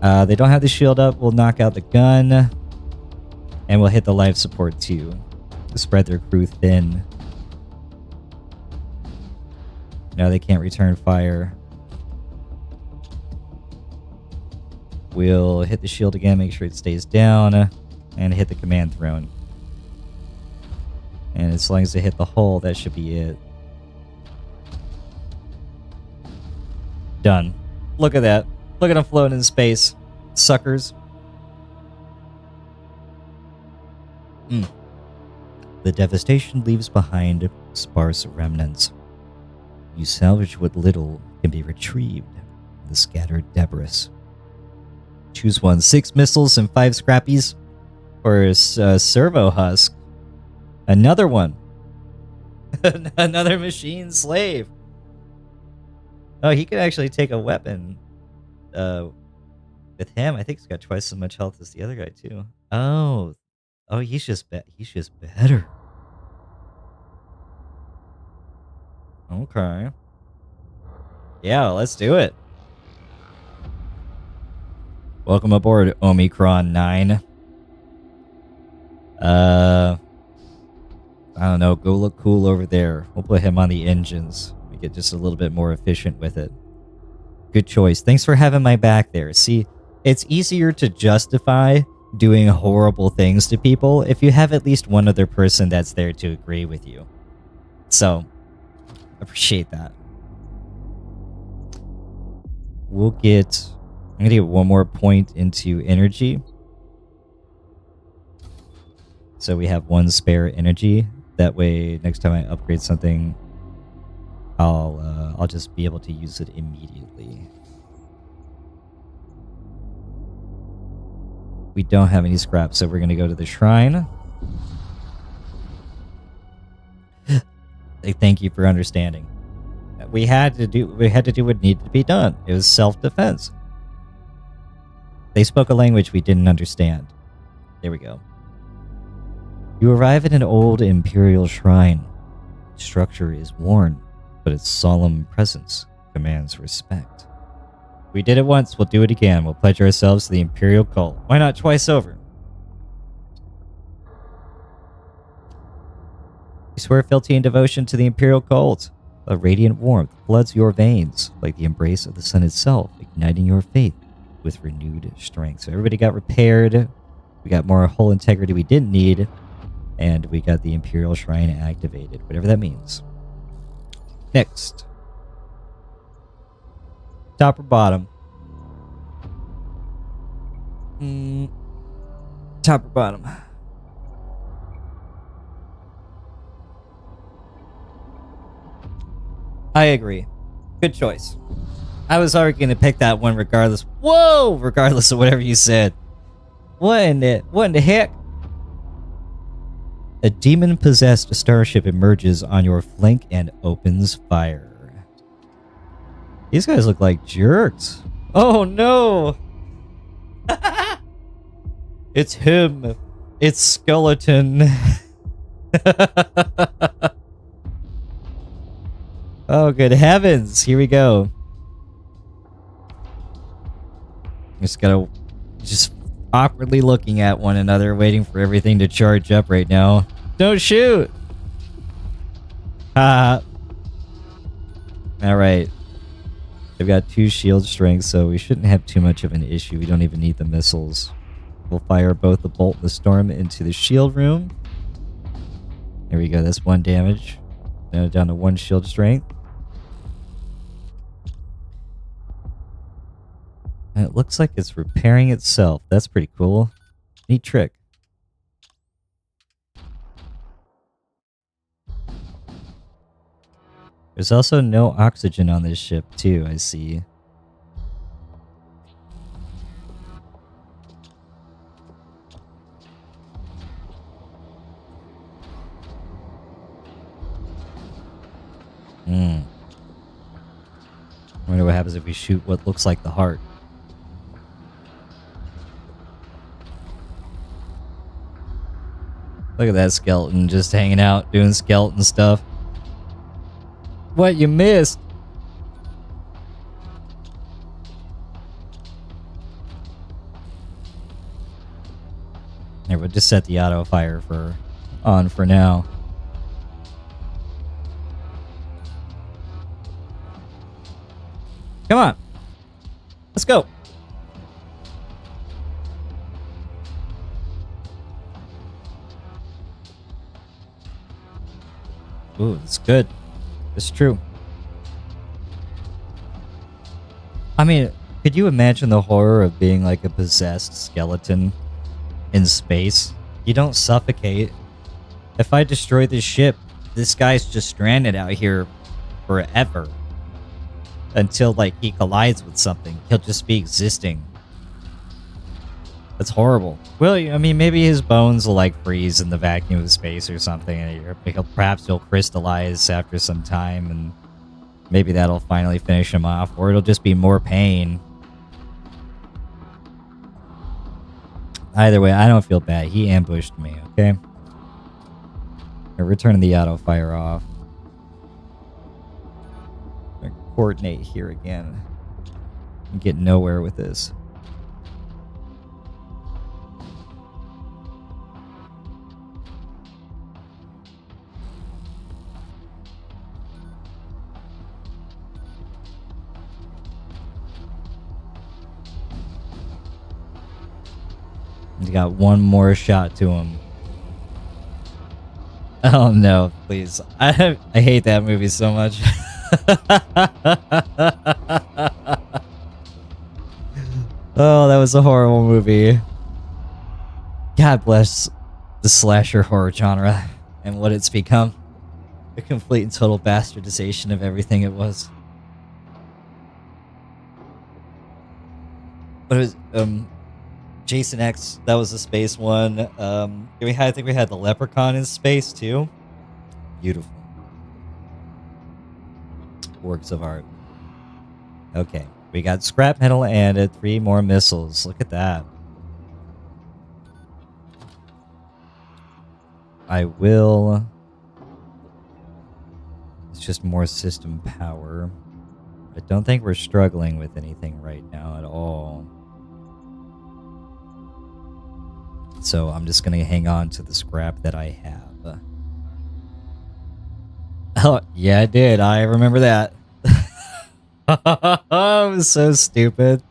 They don't have the shield up. We'll knock out the gun. And we'll hit the life support too. To spread their crew thin. No, they can't return fire. We'll hit the shield again, make sure it stays down. And hit the command throne. And as long as they hit the hull, that should be it. Done. Look at that. Look at them floating in space. Suckers. The devastation leaves behind sparse remnants. You salvage what little can be retrieved. The scattered debris. Choose one. 6 missiles and 5 scrappies. Or a servo husk. Another one. Another machine slave. Oh, he could actually take a weapon. With him, I think he's got twice as much health as the other guy too. Oh, Oh, he's just better. Okay. Yeah, let's do it. Welcome aboard, Omicron 9. I don't know. Go look cool over there. We'll put him on the engines. We get just a little bit more efficient with it. Good choice. Thanks for having my back there. See, it's easier to justify doing horrible things to people if you have at least one other person that's there to agree with you. So, appreciate that. I'm gonna get one more point into energy. So we have one spare energy. That way, next time I upgrade something, I'll just be able to use it immediately. We don't have any scrap, so we're gonna go to the shrine. Thank you for understanding. We had to do what needed to be done. It was self-defense. They spoke a language we didn't understand. There we go. You arrive at an old imperial shrine. Its structure is worn, but its solemn presence commands respect. We did it once, we'll do it again. We'll pledge ourselves to the imperial cult. Why not twice over? We swear fealty and devotion to the imperial cult. A radiant warmth floods your veins, like the embrace of the sun itself, igniting your faith with renewed strength. So everybody got repaired. We got more hull integrity we didn't need. And we got the Imperial Shrine activated, whatever that means. Next. Top or bottom? Top or bottom? I agree. Good choice. I was already going to pick that one regardless. Whoa! Regardless of whatever you said. What in the heck? A demon-possessed starship emerges on your flank and opens fire. These guys look like jerks. Oh no! It's him. It's Skeleton. Oh, good heavens. Here we go. Just awkwardly looking at one another, waiting for everything to charge up right now. Don't shoot! Ha! Alright. They've got 2 shield strength, so we shouldn't have too much of an issue. We don't even need the missiles. We'll fire both the bolt and the storm into the shield room. There we go, that's 1 damage. Now down to 1 shield strength. And it looks like it's repairing itself. That's pretty cool. Neat trick. There's also no oxygen on this ship, too, I see. I wonder what happens if we shoot what looks like the heart. Look at that skeleton just hanging out, doing skeleton stuff. What, you missed? Here, we'll just set the auto fire on for now. Come on. Let's go. Ooh, that's good. It's true. I mean, could you imagine the horror of being like a possessed skeleton in space? You don't suffocate. If I destroy this ship, this guy's just stranded out here forever. Until, like, he collides with something. He'll just be existing. That's horrible. Well, I mean, maybe his bones will, like, freeze in the vacuum of space or something, and perhaps he'll crystallize after some time, and maybe that'll finally finish him off, or it'll just be more pain. Either way, I don't feel bad. He ambushed me, okay? We're turning the auto fire off. I'm gonna coordinate here again. I'm getting nowhere with this. He's got one more shot to him. Oh no, please. I hate that movie so much. Oh, that was a horrible movie. God bless the slasher horror genre and what it's become. A complete and total bastardization of everything it was. But it was, Jason X, that was the space one. I think we had the Leprechaun in space too. Beautiful. Works of art. Okay, we got scrap metal and 3 more missiles. Look at that. I will... It's just more system power. I don't think we're struggling with anything right now at all. So I'm just going to hang on to the scrap that I have. Oh, yeah, I did. I remember that. It was so stupid.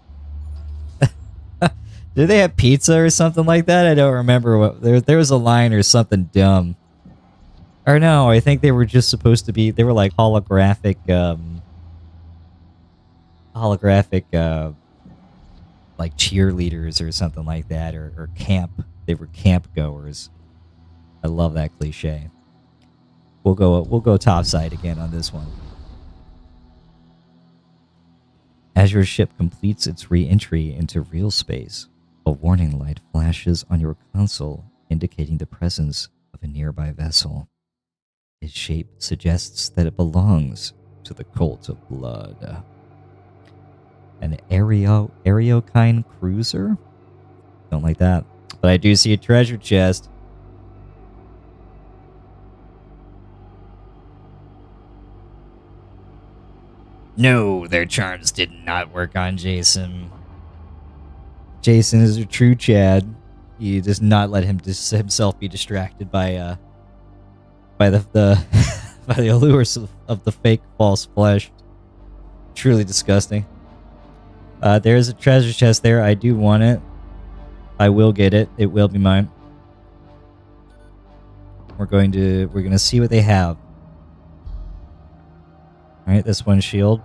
Did they have pizza or something like that? I don't remember what. There was a line or something dumb. Or no, I think they were just supposed to be. They were like holographic, like cheerleaders or something like that, or camp. They were camp goers. I love that cliche. We'll go topside again on this one. As your ship completes its re-entry into real space, a warning light flashes on your console indicating the presence of a nearby vessel. Its shape suggests that it belongs to the Cult of Blood. An Harlequin cruiser? Don't like that. But I do see a treasure chest. No, their charms did not work on Jason. Jason is a true Chad. He does not let himself be distracted by the by the allures of the fake false flesh. Truly disgusting. There is a treasure chest there. I do want it. I will get it. It will be mine. We're gonna see what they have. All right, this one shield.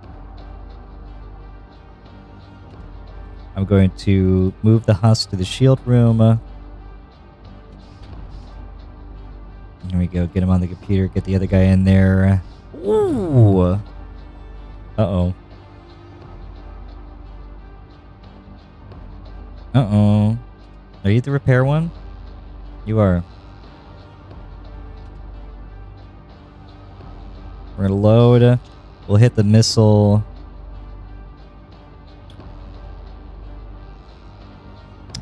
I'm going to move the husk to the shield room. There we go. Get him on the computer. Get the other guy in there. Ooh. Uh-oh. Uh-oh. Are you the repair one? You are. We're gonna load. We'll hit the missile.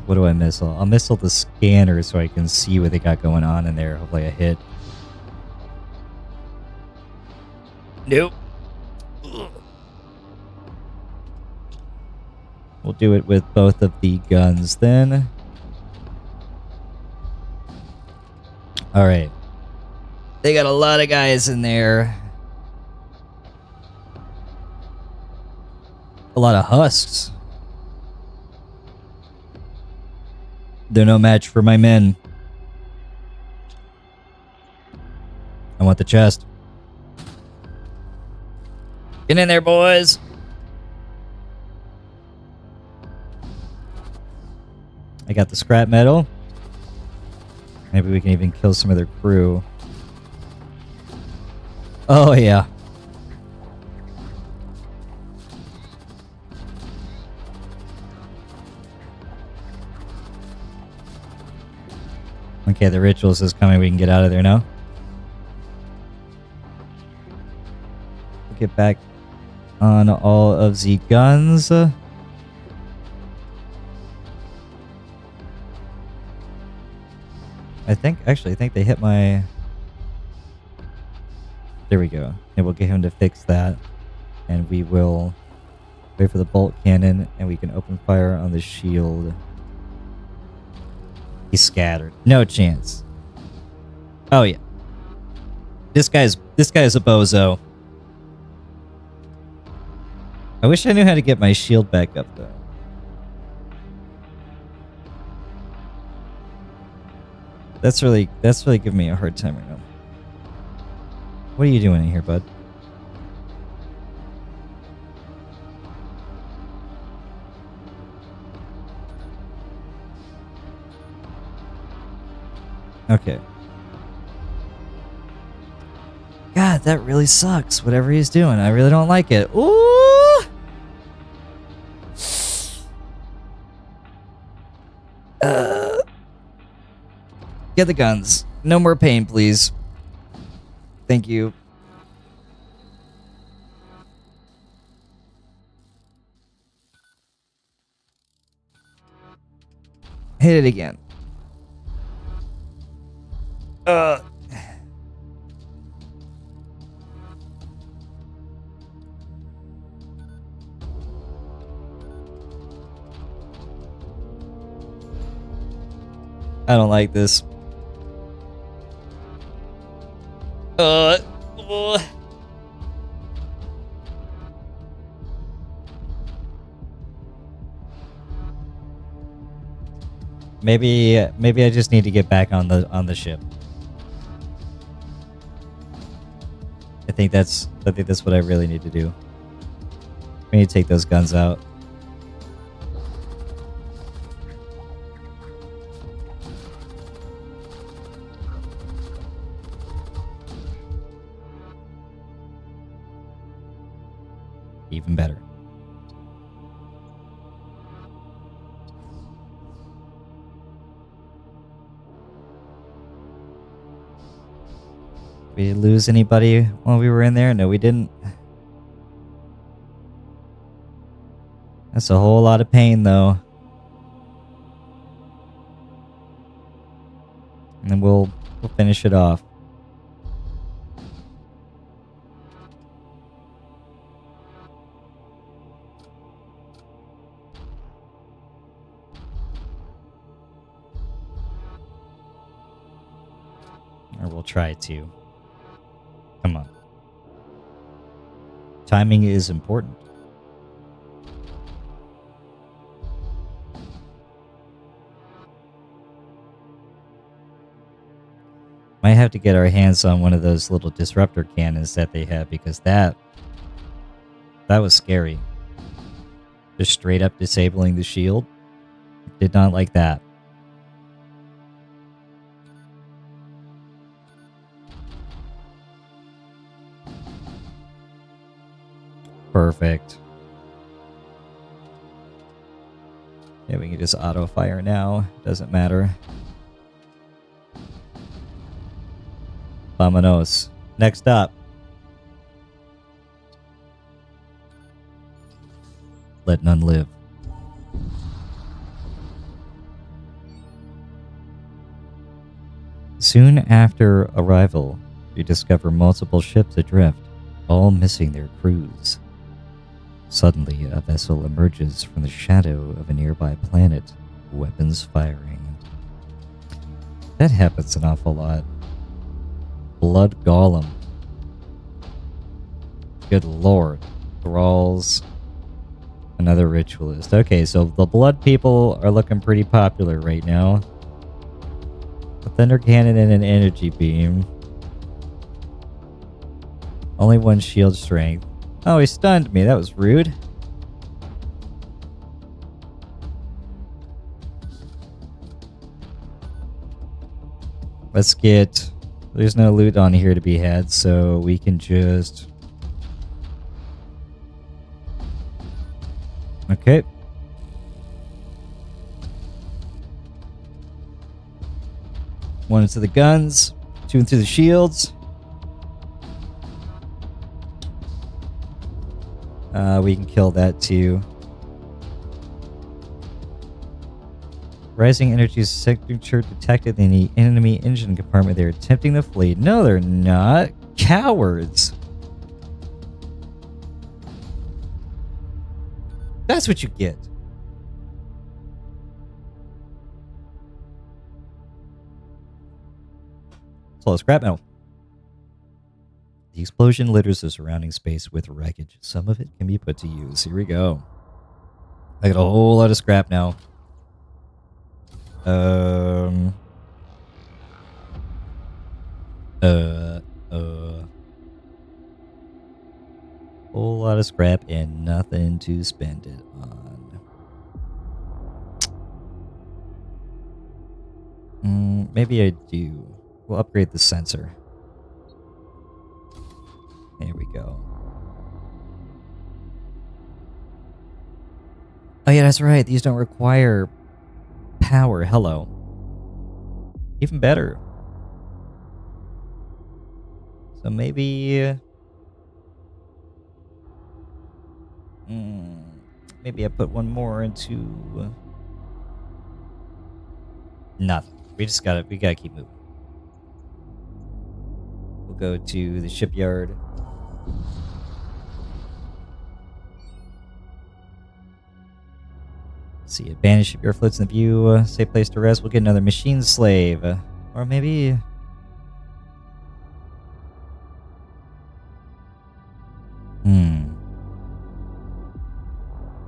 What do I missile? I'll missile the scanner so I can see what they got going on in there. Hopefully I hit. Nope. We'll do it with both of the guns then. Alright. They got a lot of guys in there. A lot of husks. They're no match for my men. I want the chest. Get in there, boys. I got the scrap metal. Maybe we can even kill some of their crew. Oh, yeah. Okay, the rituals is coming. We can get out of there now. We'll get back on all of the guns. I think they hit my... There we go. And we'll get him to fix that. And we will wait for the bolt cannon, and we can open fire on the shield. He's scattered. No chance. Oh yeah. This guy's a bozo. I wish I knew how to get my shield back up though. That's really giving me a hard time right now. What are you doing in here, bud? Okay. God, that really sucks. Whatever he's doing, I really don't like it. Ooh! Get the guns. No more pain, please. Thank you. Hit it again. I don't like this. Maybe I just need to get back on the ship. I think that's what I really need to do. We need to take those guns out. Even better. We didn't lose anybody while we were in there? No, we didn't. That's a whole lot of pain, though. And then we'll finish it off. Or we'll try to. Come on. Timing is important. Might have to get our hands on one of those little disruptor cannons that they have, because that was scary. Just straight up disabling the shield. Did not like that. Perfect. Yeah, we can just auto fire now. Doesn't matter. Vamonos. Next up. Let none live. Soon after arrival, you discover multiple ships adrift, all missing their crews. Suddenly, a vessel emerges from the shadow of a nearby planet, weapons firing. That happens an awful lot. Blood Golem. Good lord. Thralls. Another ritualist. Okay, so the blood people are looking pretty popular right now. A thunder cannon and an energy beam. Only one shield strength. Oh, he stunned me. That was rude. Let's get... There's no loot on here to be had, so we can just... Okay. One into the guns, two into the shields. We can kill that too. Rising energy signature detected in the enemy engine compartment. They're attempting to flee. No, they're not. Cowards. That's what you get. So scrap metal. The explosion litters the surrounding space with wreckage. Some of it can be put to use. Here we go. I got a whole lot of scrap now. Whole lot of scrap and nothing to spend it on. Maybe I do. We'll upgrade the sensor. There we go. Oh yeah, that's right. These don't require power. Hello. Even better. So maybe... maybe I put one more into... Nothing. We gotta keep moving. We'll go to the shipyard. Let's see, abandoned shipyard floats in the view. Safe place to rest. We'll get another machine slave. Or maybe...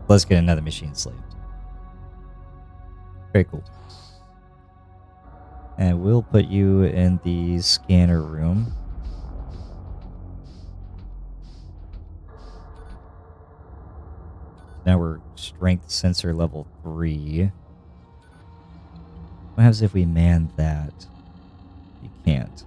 Let's get another machine slave. Very cool. And we'll put you in the scanner room. Now we're strength sensor level 3. What happens if we man that? You can't.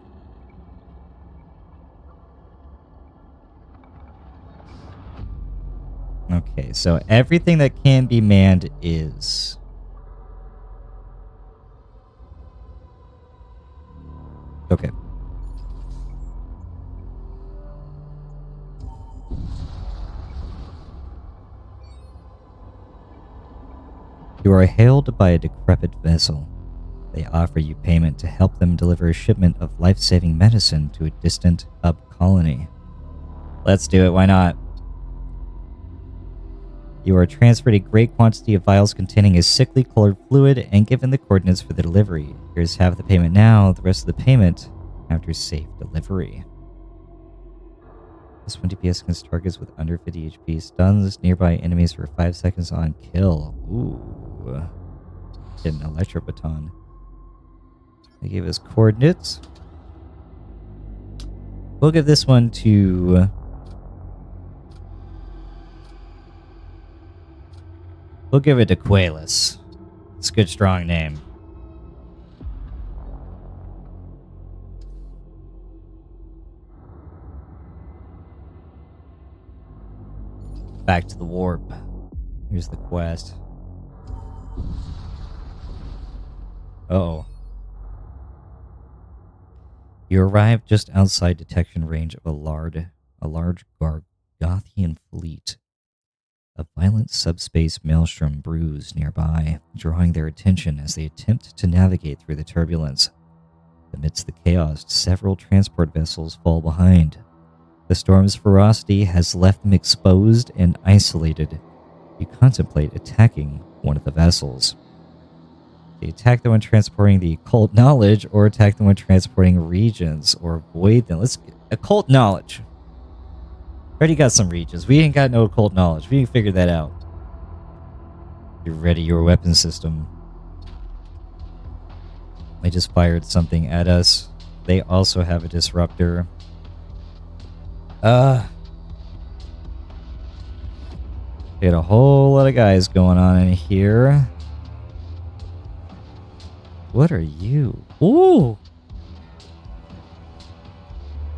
Okay, so everything that can be manned is. Okay. You are hailed by a decrepit vessel. They offer you payment to help them deliver a shipment of life-saving medicine to a distant hub colony. Let's do it, why not? You are transferred a great quantity of vials containing a sickly colored fluid and given the coordinates for the delivery. Here's half the payment now, the rest of the payment after safe delivery. Plus 1 DPS against targets with under 50 HP. Stuns nearby enemies for 5 seconds on kill. Ooh. Get an electro baton. They gave us coordinates. We'll give this one to... We'll give it to Qualis. It's a good, strong name. Back to the warp. Here's the quest. Uh-oh. You arrive just outside detection range of a large Gargothian fleet. A violent subspace maelstrom brews nearby, drawing their attention as they attempt to navigate through the turbulence. Amidst the chaos, several transport vessels fall behind. The storm's ferocity has left them exposed and isolated. You contemplate attacking one of the vessels. You attack the one transporting the occult knowledge, or attack the one transporting regions, or avoid them. Let's get occult knowledge. Already got some regions. We ain't got no occult knowledge. We can figure that out. You ready your weapon system. I just fired something at us. They also have a disruptor. We got a whole lot of guys going on in here. What are you? Ooh!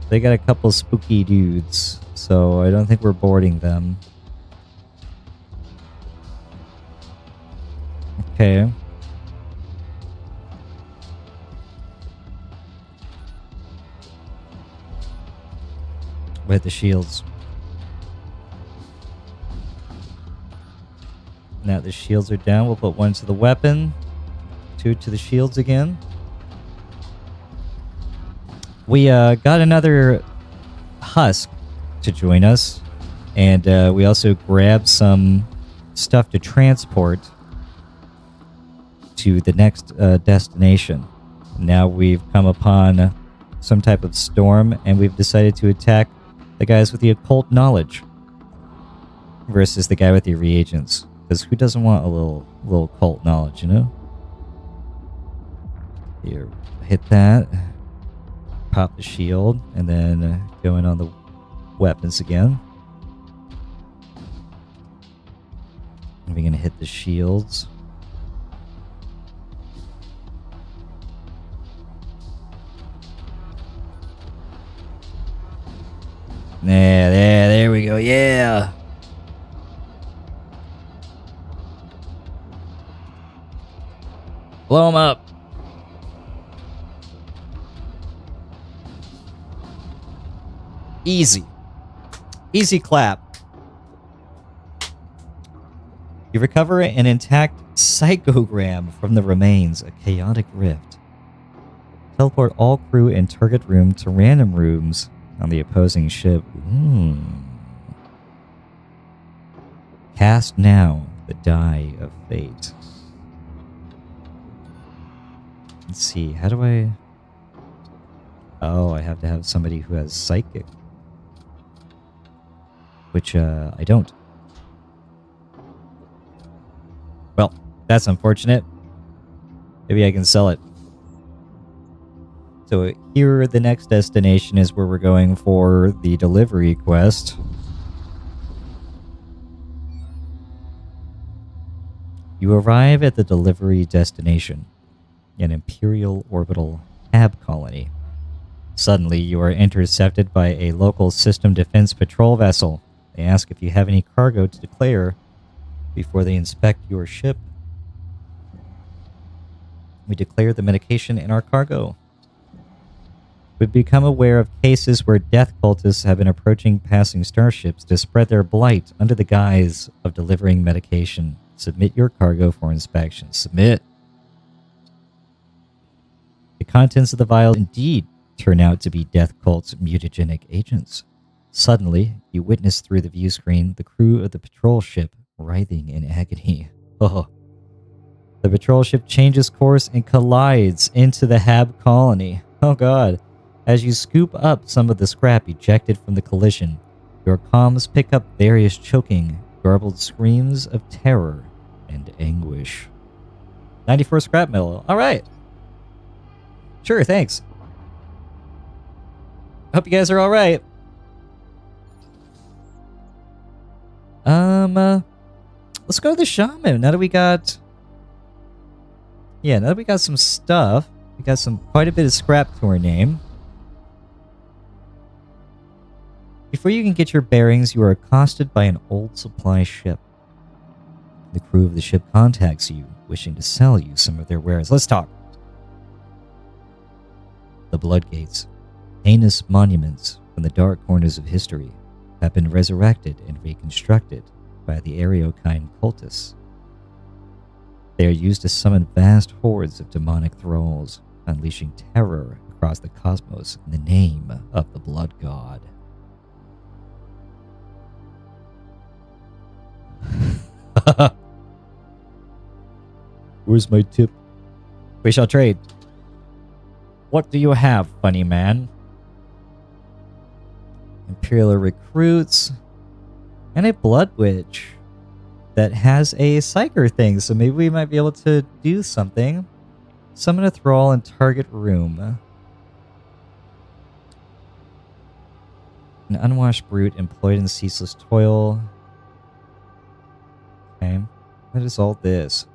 They got a couple spooky dudes, so I don't think we're boarding them. Okay. With the shields. Now the shields are down, we'll put one to the weapon. to the shields again. We got another husk to join us, and we also grabbed some stuff to transport to the next destination. Now we've come upon some type of storm, and we've decided to attack the guys with the occult knowledge versus the guy with the reagents. Because who doesn't want a little occult knowledge, you know? Here, hit that. Pop the shield, and then go in on the weapons again. And we're going to hit the shields. There we go, yeah! Blow him up! Easy. Easy clap. You recover an intact psychogram from the remains, a chaotic rift. Teleport all crew and target room to random rooms on the opposing ship. Cast now the die of fate. Let's see, how do I... Oh, I have to have somebody who has psychic. Which, I don't. Well, that's unfortunate. Maybe I can sell it. So here, the next destination is where we're going for the delivery quest. You arrive at the delivery destination, an Imperial orbital hab colony. Suddenly, you are intercepted by a local system defense patrol vessel. They ask if you have any cargo to declare before they inspect your ship. We declare the medication in our cargo. We've become aware of cases where death cultists have been approaching passing starships to spread their blight under the guise of delivering medication. Submit your cargo for inspection. Submit. The contents of the vial indeed turn out to be death cult's mutagenic agents. Suddenly, you witness through the view screen the crew of the patrol ship writhing in agony. Oh. The patrol ship changes course and collides into the hab colony. Oh god. As you scoop up some of the scrap ejected from the collision, your comms pick up various choking, garbled screams of terror and anguish. 94 scrap metal. Alright. Sure, thanks. Hope you guys are alright. Let's go to the shaman. Now that we got... Yeah, now that we got some stuff, we got quite a bit of scrap to our name. Before you can get your bearings, you are accosted by an old supply ship. The crew of the ship contacts you, wishing to sell you some of their wares. Let's talk. The Bloodgates, heinous monuments from the dark corners of history, have been resurrected and reconstructed by the Areokine cultists. They are used to summon vast hordes of demonic thralls, unleashing terror across the cosmos in the name of the Blood God. Where's my tip? We shall trade. What do you have, funny man? Imperial recruits. And a Blood Witch that has a Psyker thing, so maybe we might be able to do something. Summon a thrall in target room. An unwashed brute employed in ceaseless toil. Okay. What is all this?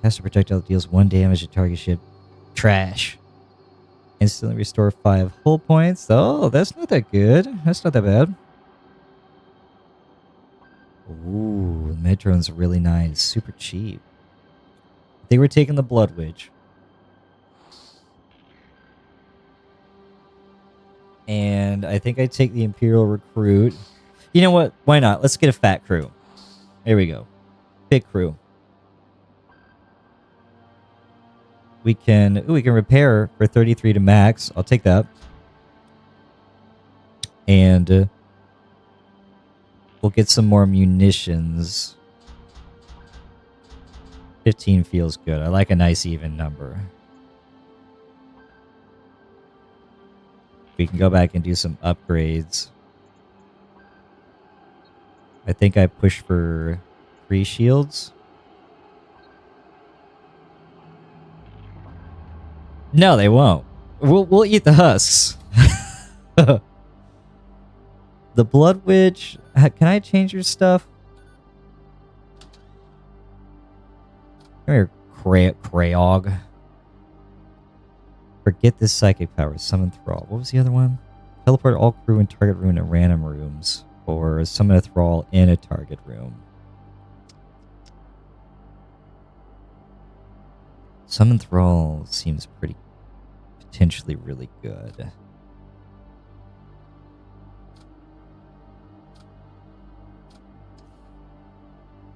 Cast a projectile that deals 1 damage to target ship. Trash. Instantly restore 5 hull points. Oh, that's not that good. That's not that bad. Ooh, the Medrone's really nice. Super cheap. I think we're taking the Blood Witch. And I think I take the Imperial Recruit. You know what? Why not? Let's get a fat crew. There we go. Pit crew. We can repair for 33 to max. I'll take that. And we'll get some more munitions. 15 feels good. I like a nice even number. We can go back and do some upgrades. I think I pushed for 3 shields. No, they won't. We'll eat the husks. The Blood Witch. Can I change your stuff? Come here, Krayog. Forget this psychic power. Summon Thrall. What was the other one? Teleport all crew in target room in random rooms. Or summon a Thrall in a target room. Summon Thrall seems pretty potentially really good.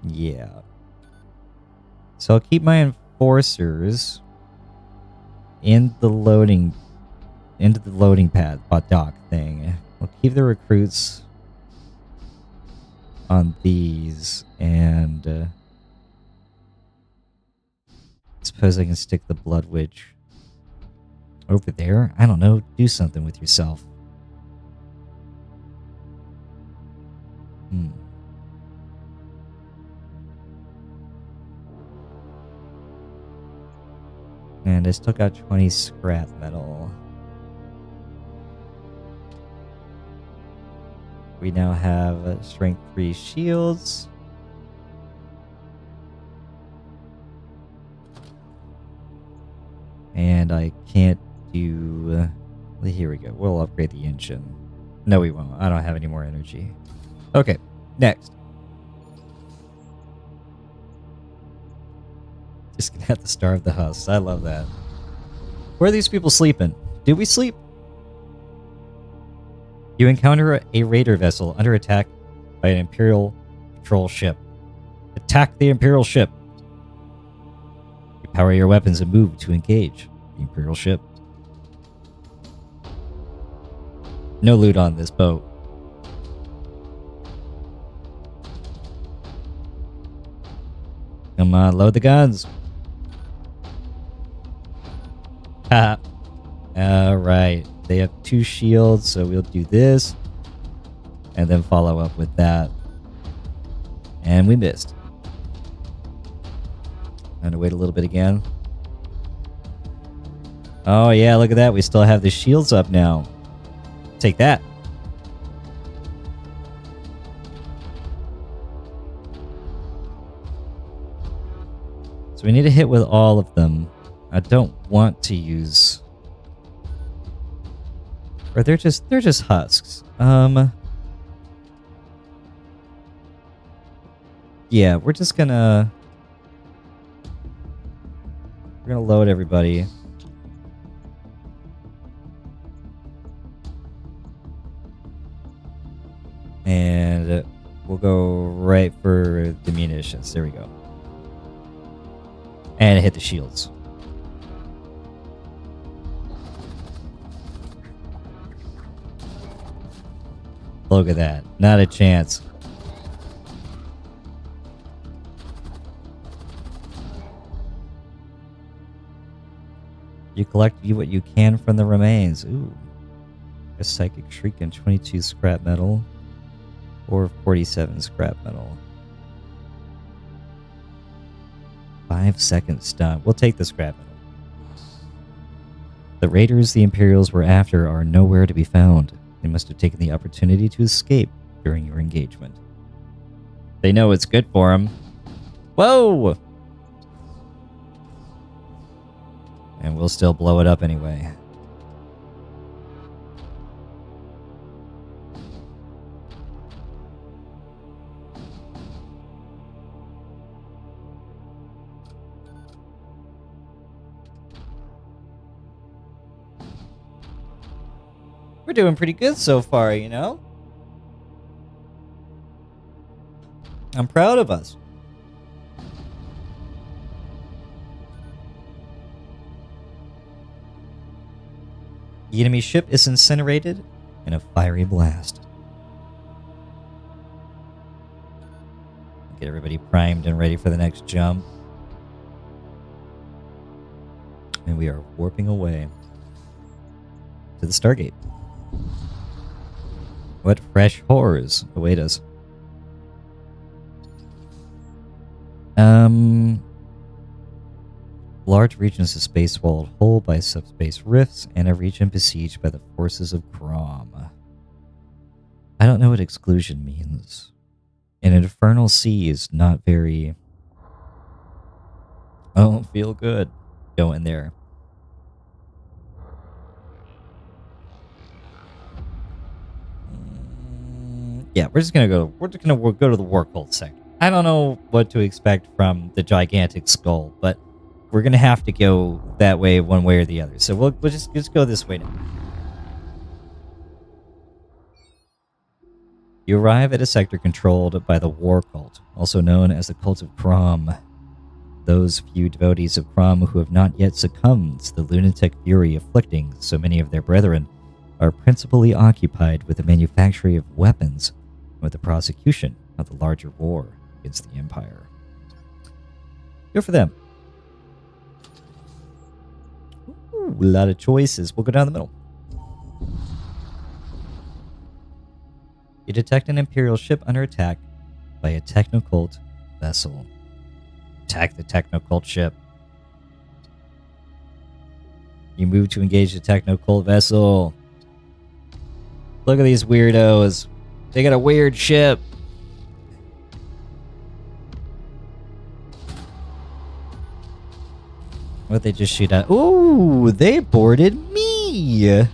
Yeah. So I'll keep my enforcers in the loading pad dock thing. We'll keep the recruits on these, and I suppose I can stick the Blood Witch over there. I don't know. Do something with yourself. And I still got 20 scrap metal. We now have strength 3 shields. And I can't do... here we go. We'll upgrade the engine. No, we won't. I don't have any more energy. Okay, next. Just gonna have to starve the husks. I love that. Where are these people sleeping? Did we sleep? You encounter a raider vessel under attack by an Imperial patrol ship. Attack the Imperial ship. You power your weapons and move to engage the Imperial ship. No loot on this boat. Come on, load the guns. Ha. Alright. They have 2 shields, so we'll do this. And then follow up with that. And we missed. I'm gonna wait a little bit again. Oh yeah, look at that. We still have the shields up now. Take that. So we need to hit with all of them. I don't want to use... Or they're just husks. Yeah, we're gonna load everybody. And we'll go right for the munitions. There we go. And hit the shields. Look at that. Not a chance. You collect what you can from the remains. Ooh. A psychic shriek and 22 scrap metal. Or 47 scrap metal. 5-second stun. We'll take the scrap metal. The raiders the Imperials were after are nowhere to be found. They must have taken the opportunity to escape during your engagement. They know it's good for them. Whoa! And we'll still blow it up anyway. We're doing pretty good so far, you know? I'm proud of us. The enemy ship is incinerated in a fiery blast. Get everybody primed and ready for the next jump. And we are warping away to the Stargate. What fresh horrors await us? Large regions of space swallowed whole by subspace rifts, and a region besieged by the forces of Crom. I don't know what exclusion means. An infernal sea is not very... I don't feel good going there. Yeah, we're just gonna go to the war cult sector. I don't know what to expect from the gigantic skull, but we're gonna have to go that way one way or the other. So we'll just go this way now. You arrive at a sector controlled by the war cult, also known as the Cult of Crom. Those few devotees of Crom who have not yet succumbed to the lunatic fury afflicting so many of their brethren are principally occupied with the manufacturing of weapons and with the prosecution of the larger war against the Empire. Good for them. Ooh, a lot of choices. We'll go down the middle. You detect an Imperial ship under attack by a Technocult vessel. Attack the Technocult ship. You move to engage the Technocult vessel. Look at these weirdos. They got a weird ship. What they just shoot at? Ooh, they boarded me.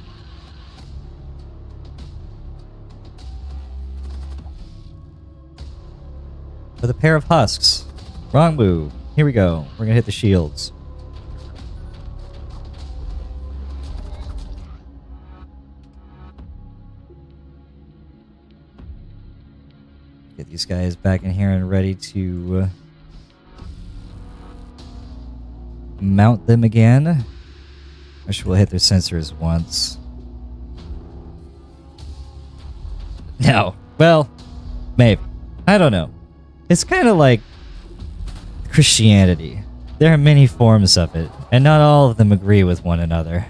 With a pair of husks. Wrong move. Here we go. We're gonna hit the shields. Get these guys back in here and ready to mount them again. I should we'll hit their sensors once. No. Well, maybe. I don't know. It's kind of like Christianity. There are many forms of it, and not all of them agree with one another.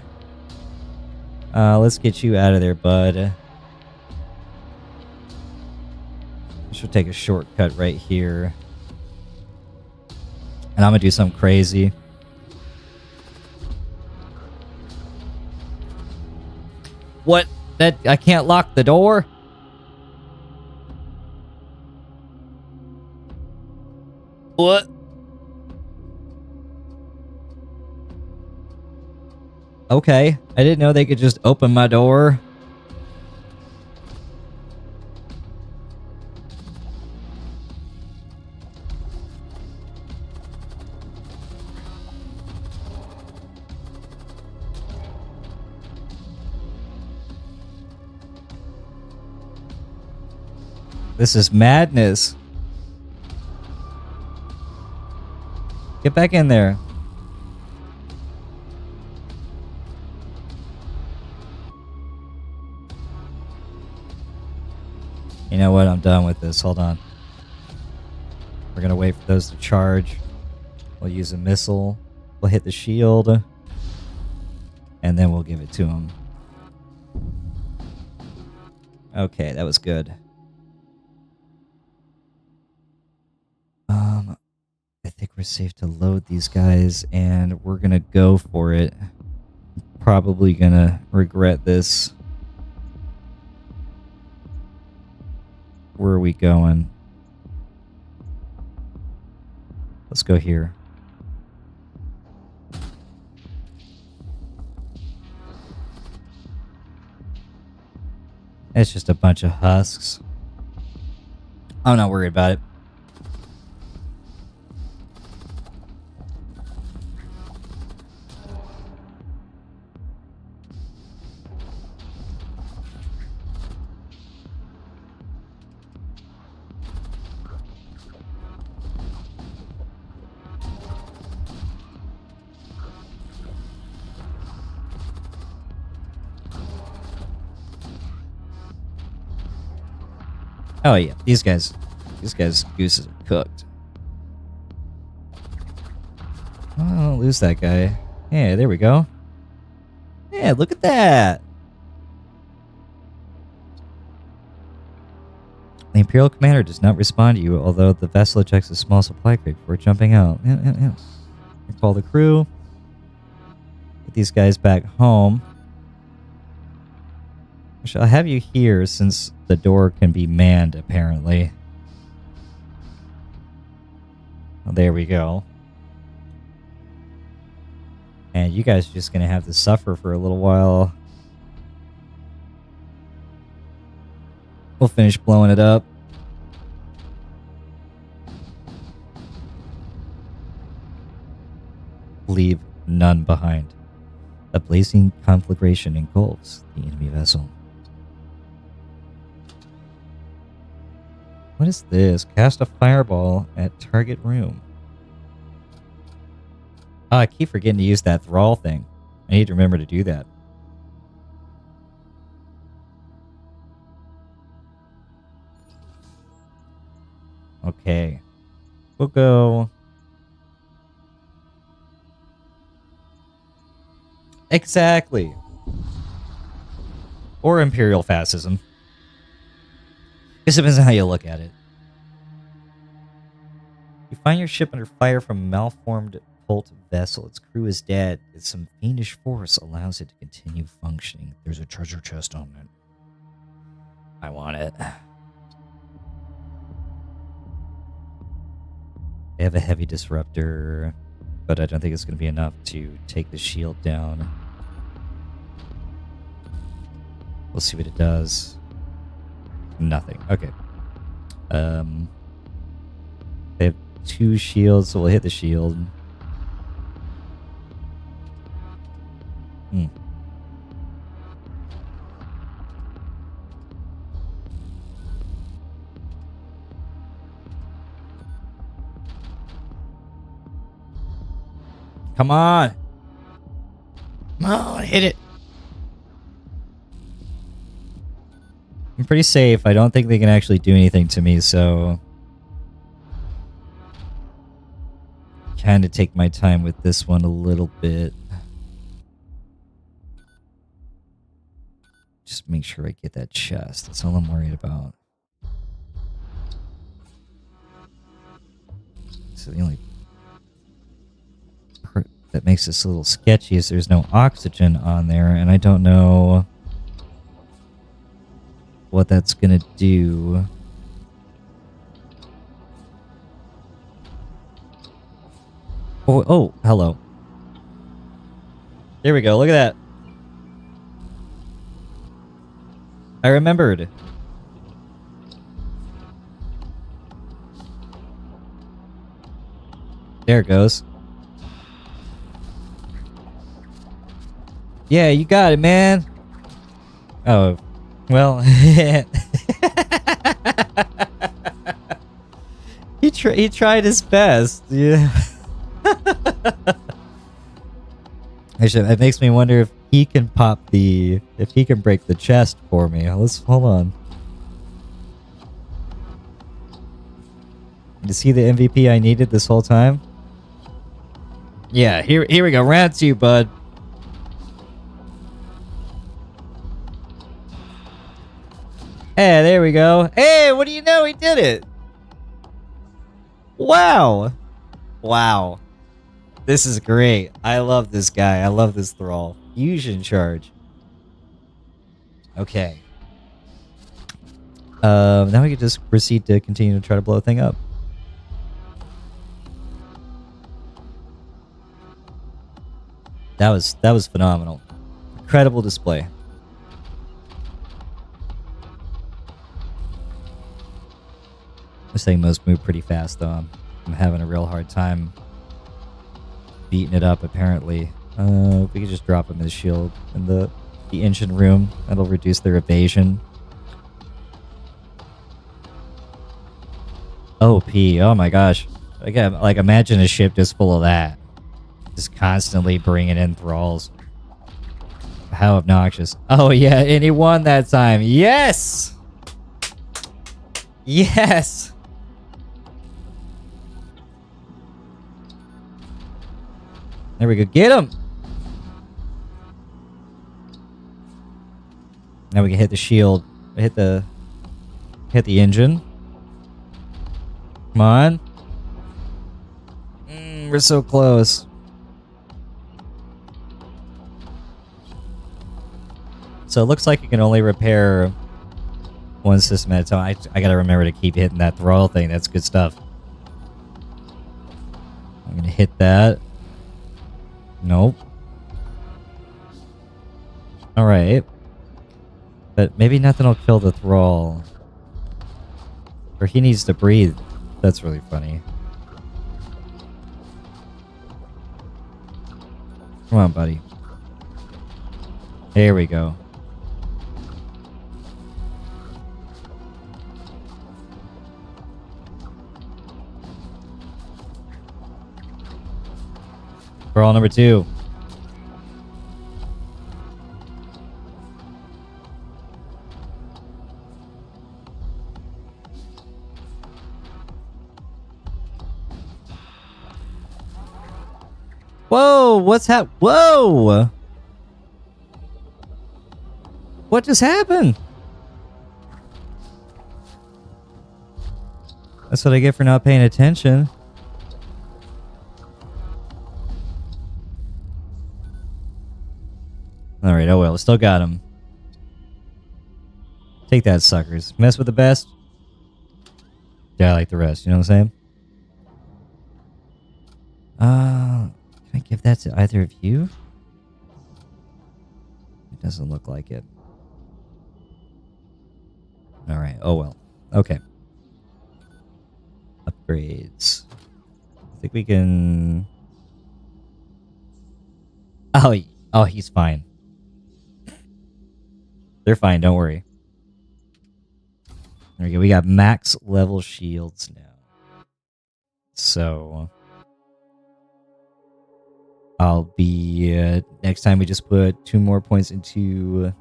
Let's get you out of there, bud. I should take a shortcut right here. And I'm gonna do something crazy. What? That I can't lock the door? What? Okay. I didn't know they could just open my door. This is madness. Get back in there. You know what? I'm done with this. Hold on. We're going to wait for those to charge. We'll use a missile. We'll hit the shield. And then we'll give it to them. Okay, that was good. I think we're safe to load these guys, and we're gonna go for it. Probably gonna regret this. Where are we going? Let's go here. It's just a bunch of husks. I'm not worried about it. Oh yeah, these guys gooses are cooked. Oh, don't lose that guy. Yeah, there we go. Yeah, look at that. The Imperial Commander does not respond to you, although the vessel ejects a small supply crate before jumping out. Yeah. Call the crew. Get these guys back home. I'll have you here since the door can be manned, apparently. Well, there we go. And you guys are just going to have to suffer for a little while. We'll finish blowing it up. Leave none behind. A blazing conflagration engulfs the enemy vessel. What is this? Cast a fireball at target room. Oh, I keep forgetting to use that thrall thing. I need to remember to do that. Okay. We'll go... Exactly. Or Imperial Fascism. Guess it depends on how you look at it. You find your ship under fire from a malformed cult vessel. Its crew is dead. It's some fiendish force allows it to continue functioning. There's a treasure chest on it. I want it. They have a heavy disruptor, but I don't think it's going to be enough to take the shield down. We'll see what it does. Nothing. Okay. They have 2 shields, so we'll hit the shield. Come on! Come on, hit it! I'm pretty safe. I don't think they can actually do anything to me, so... kind of take my time with this one a little bit. Just make sure I get that chest. That's all I'm worried about. So the only part that makes this a little sketchy is there's no oxygen on there, and I don't know what that's gonna do. Oh, hello. There we go. Look at that. I remembered. There it goes. Yeah, you got it, man. Oh, well. He tried his best. Yeah. Actually, it makes me wonder if he can if he can break the chest for me. Let's hold on. Is he the MVP I needed this whole time? Yeah, here we go. Round 2, bud. Hey, there we go. Hey, what do you know? He did it. Wow. Wow. This is great. I love this guy. I love this thrall. Fusion charge. Okay. Now we can just proceed to continue to try to blow the thing up. That was phenomenal. Incredible display. This thing must move pretty fast, though. I'm having a real hard time beating it up, apparently. We could just drop him his shield in the engine room. That'll reduce their evasion. OP. Oh my gosh. Again, like, imagine a ship just full of that. Just constantly bringing in thralls. How obnoxious. Oh yeah, and he won that time. Yes! Yes! There we go. Get him! Now we can hit the shield. Hit the engine. Come on. We're so close. So it looks like you can only repair one system at a time. I gotta remember to keep hitting that throttle thing. That's good stuff. I'm gonna hit that. Nope. Alright. But maybe nothing will kill the thrall. Or he needs to breathe. That's really funny. Come on, buddy. Here we go. Thrall number 2. Whoa, what's Whoa! What just happened? That's what I get for not paying attention. Alright, oh well, still got him. Take that, suckers. Mess with the best. Yeah, I like the rest, you know what I'm saying? Can I give that to either of you? It doesn't look like it. Alright, oh well. Okay. Upgrades. I think we can... Oh, he's fine. They're fine, don't worry. There we go. We got max level shields now. So... I'll be... next time we just put 2 more points into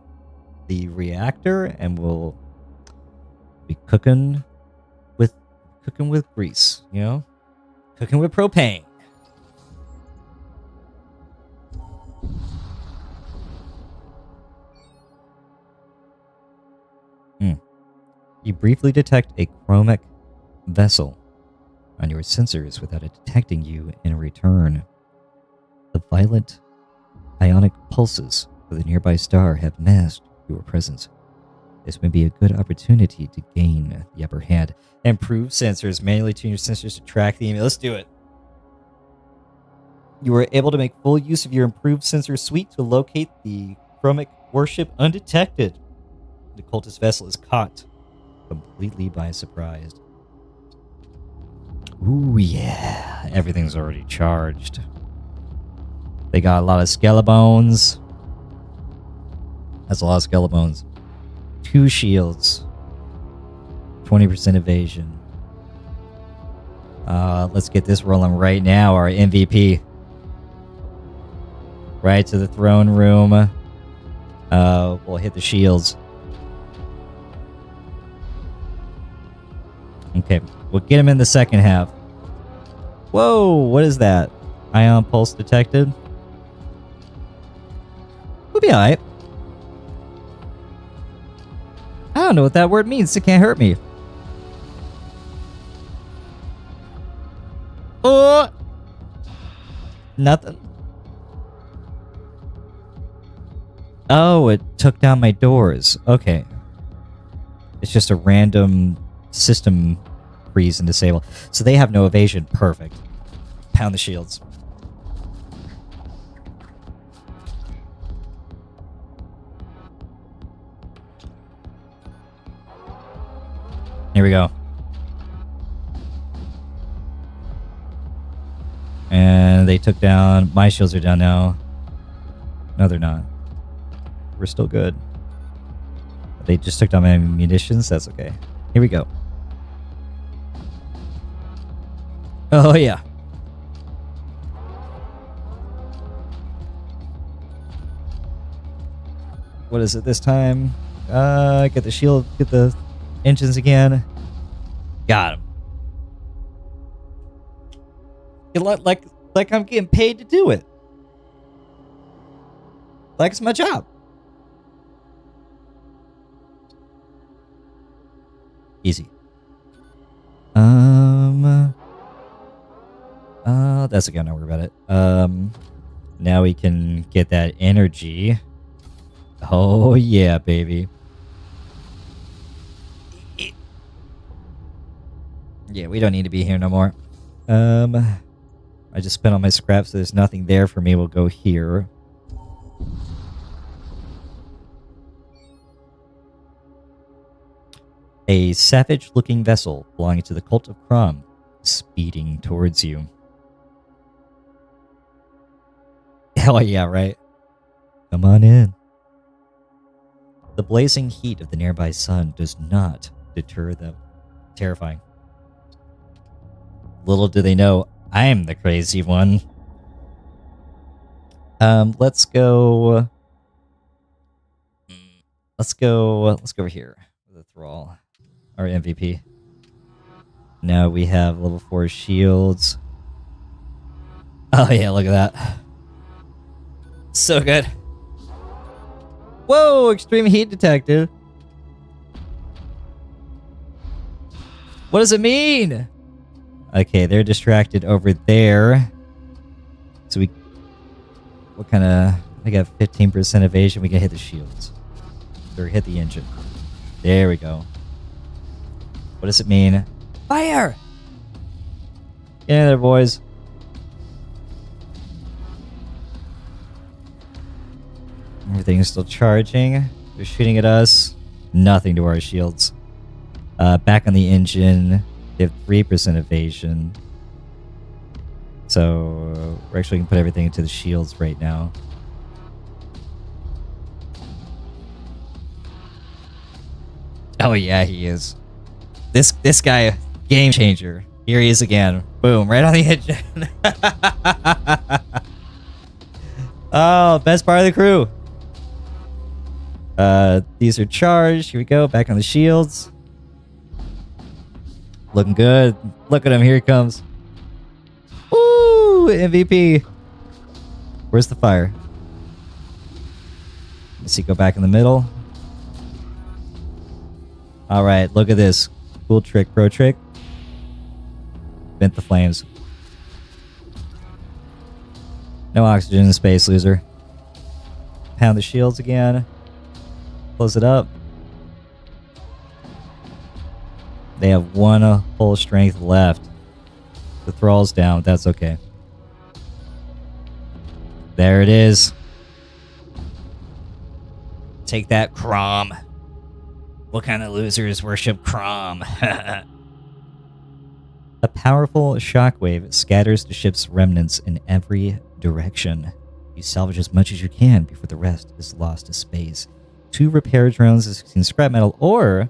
the reactor, and we'll be cooking with grease, you know? Cooking with propane. You briefly detect a chromic vessel on your sensors without it detecting you in return. The violent ionic pulses of the nearby star have masked your presence. This may be a good opportunity to gain the upper hand. Improve sensors. Manually tune your sensors to track the enemy. Let's do it. You are able to make full use of your improved sensor suite to locate the chromic warship undetected. The cultist vessel is caught completely by surprise. Ooh, yeah. Everything's already charged. They got a lot of skelebones. That's a lot of skelebones. 2 shields. 20% evasion. Let's get this rolling right now. Our MVP. Right to the throne room. We'll hit the shields. Okay, we'll get him in the second half. Whoa, what is that? Ion pulse detected. We'll be alright. I don't know what that word means. It can't hurt me. Oh! Nothing. Oh, it took down my doors. Okay. It's just a random system freeze and disable. So they have no evasion. Perfect. Pound the shields. Here we go. And they took down... My shields are down now. No, they're not. We're still good. They just took down my munitions. That's okay. Here we go. Oh, yeah. What is it this time? Get the shield, get the engines again. Got him. Like I'm getting paid to do it. Like it's my job. Easy. That's okay, don't worry about it. Now we can get that energy. Oh yeah, baby. Yeah, we don't need to be here no more. I just spent all my scraps, so there's nothing there for me. We'll go here. A savage-looking vessel belonging to the cult of Crom, speeding towards you. Hell yeah, right? Come on in. The blazing heat of the nearby sun does not deter them. Terrifying. Little do they know, I'm the crazy one. Let's go over here with the thrall. Our MVP. Now we have level 4 shields. Oh yeah, look at that. So good. Whoa, extreme heat detected. What does it mean? Okay, they're distracted over there. So what kind of, I got 15% evasion. We can hit the shields. Or hit the engine. There we go. What does it mean? Fire! Get in there, boys. Everything's still charging. They're shooting at us. Nothing to our shields. Back on the engine. They have 3% evasion. So we're actually going to put everything into the shields right now. Oh yeah, he is. This guy, game changer. Here he is again. Boom, right on the engine. Oh, best part of the crew. These are charged. Here we go. Back on the shields. Looking good. Look at him. Here he comes. Woo! MVP. Where's the fire? Let's see. Go back in the middle. All right. Look at this. Cool trick. Pro trick. Vent the flames. No oxygen in space, loser. Pound the shields again. Close it up. They have one full strength left. The thrall's down. That's okay. There it is. Take that, Crom. What kind of losers worship Crom? A powerful shockwave scatters the ship's remnants in every direction. You salvage as much as you can before the rest is lost to space. 2 repair drones as scrap metal, or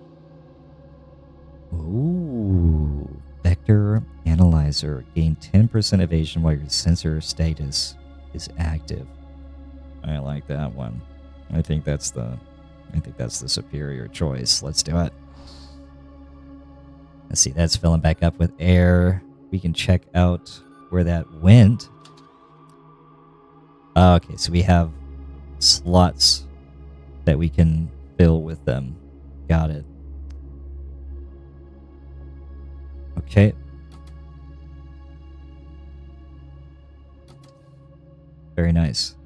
ooh, vector analyzer. Gain 10% evasion while your sensor status is active. I like that one. I think that's the superior choice. Let's do it. Let's see, that's filling back up with air. We can check out where that went. Okay, so we have slots that we can fill with them. Got it. Okay. Very nice.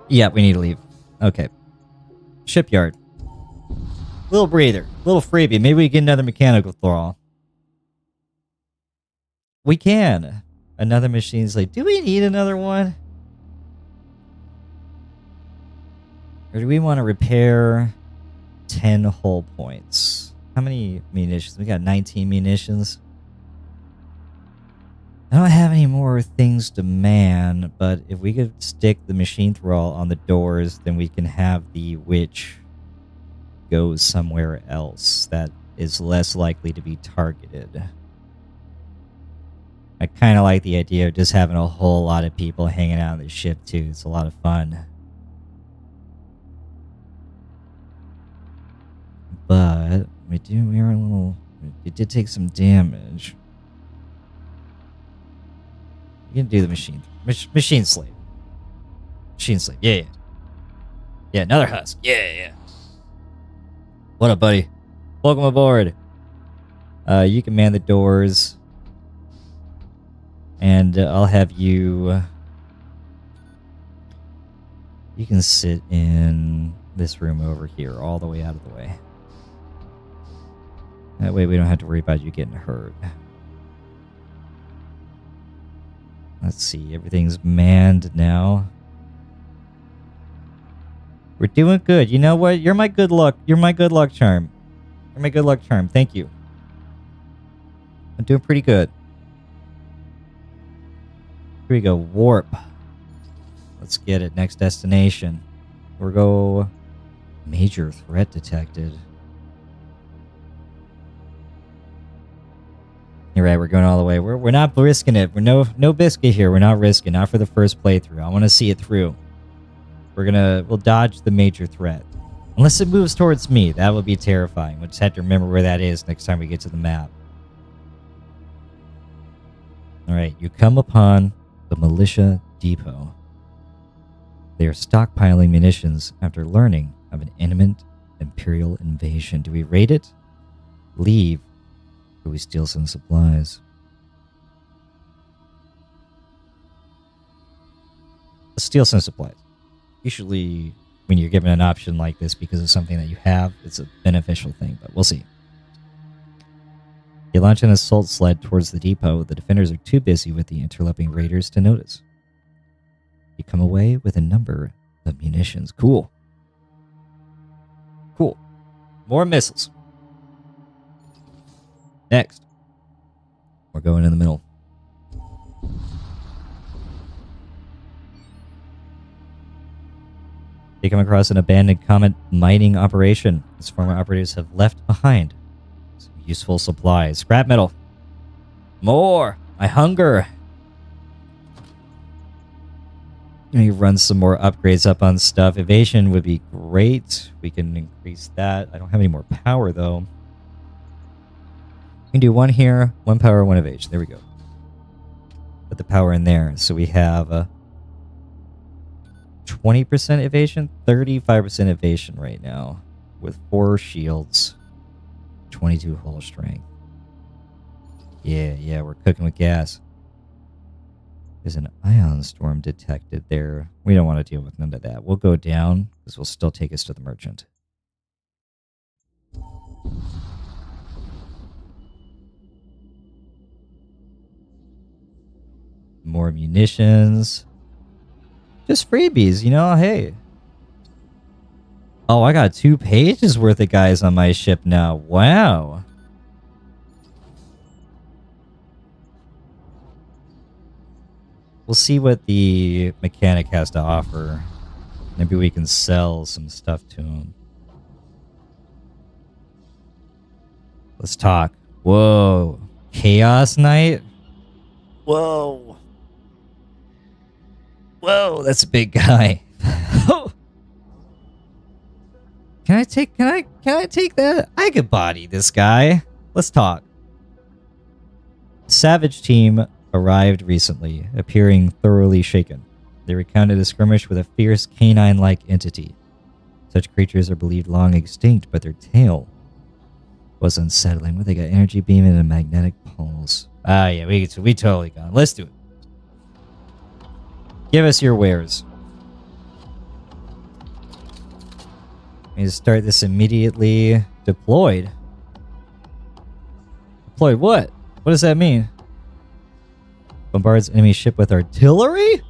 Yeah, we need to leave. Okay. Shipyard. Little breather. Little freebie. Maybe we get another mechanical thrall. We can. Another machine's like, do we need another one? Or do we want to repair 10 hull points? How many munitions? We got 19 munitions. I don't have any more things to man, but if we could stick the machine thrall on the doors, then we can have the witch go somewhere else that is less likely to be targeted. I kind of like the idea of just having a whole lot of people hanging out on the ship too. It's a lot of fun. But we are a little. It did take some damage. You can do the machine slave. Machine slave. Yeah, yeah. Yeah, another husk. Yeah, yeah. What up, buddy? Welcome aboard. You can man the doors. And I'll have you... you can sit in this room over here, all the way out of the way. That way we don't have to worry about you getting hurt. Let's see, everything's manned now. We're doing good. You know what? You're my good luck. You're my good luck charm. You're my good luck charm. Thank you. I'm doing pretty good. Here we go. Warp. Let's get it. Next destination. We'll go... major threat detected. You're right, we're going all the way. We're not risking it. We're no biscuit here. We're not risking. Not for the first playthrough. I want to see it through. We'll dodge the major threat. Unless it moves towards me. That would be terrifying. We'll just have to remember where that is next time we get to the map. Alright, you come upon the militia depot. They are stockpiling munitions after learning of an imminent Imperial invasion. Do we raid it? Leave. Or we steal some supplies? Let's steal some supplies. Usually, when you're given an option like this because of something that you have, it's a beneficial thing, but we'll see. You launch an assault sled towards the depot. The defenders are too busy with the interloping raiders to notice. You come away with a number of munitions. Cool. Cool. More missiles. Next. We're going in the middle. They come across an abandoned comet mining operation. Its former operators have left behind some useful supplies. Scrap metal. More. I hunger. Let me run some more upgrades up on stuff. Evasion would be great. We can increase that. I don't have any more power, though. We can do one here, one power, one evasion. There we go. Put the power in there. So we have 20% evasion, 35% evasion right now. With 4 shields, 22 hull strength. Yeah, we're cooking with gas. There's an ion storm detected there. We don't want to deal with none of that. We'll go down, because we'll still take us to the merchant. More munitions. Just freebies, you know, hey. Oh, I got 2 pages worth of guys on my ship now. Wow. We'll see what the mechanic has to offer. Maybe we can sell some stuff to him. Let's talk. Whoa. Chaos Knight? Whoa. Whoa, that's a big guy. Can I take that? I could body this guy. Let's talk. Savage team arrived recently, appearing thoroughly shaken. They recounted a skirmish with a fierce canine-like entity. Such creatures are believed long extinct, but their tail was unsettling. They got energy beam and a magnetic pulse. Ah, yeah, we totally got it. Let's do it. Give us your wares. We need to start this immediately. Deployed? Deployed what? What does that mean? Bombards enemy ship with artillery?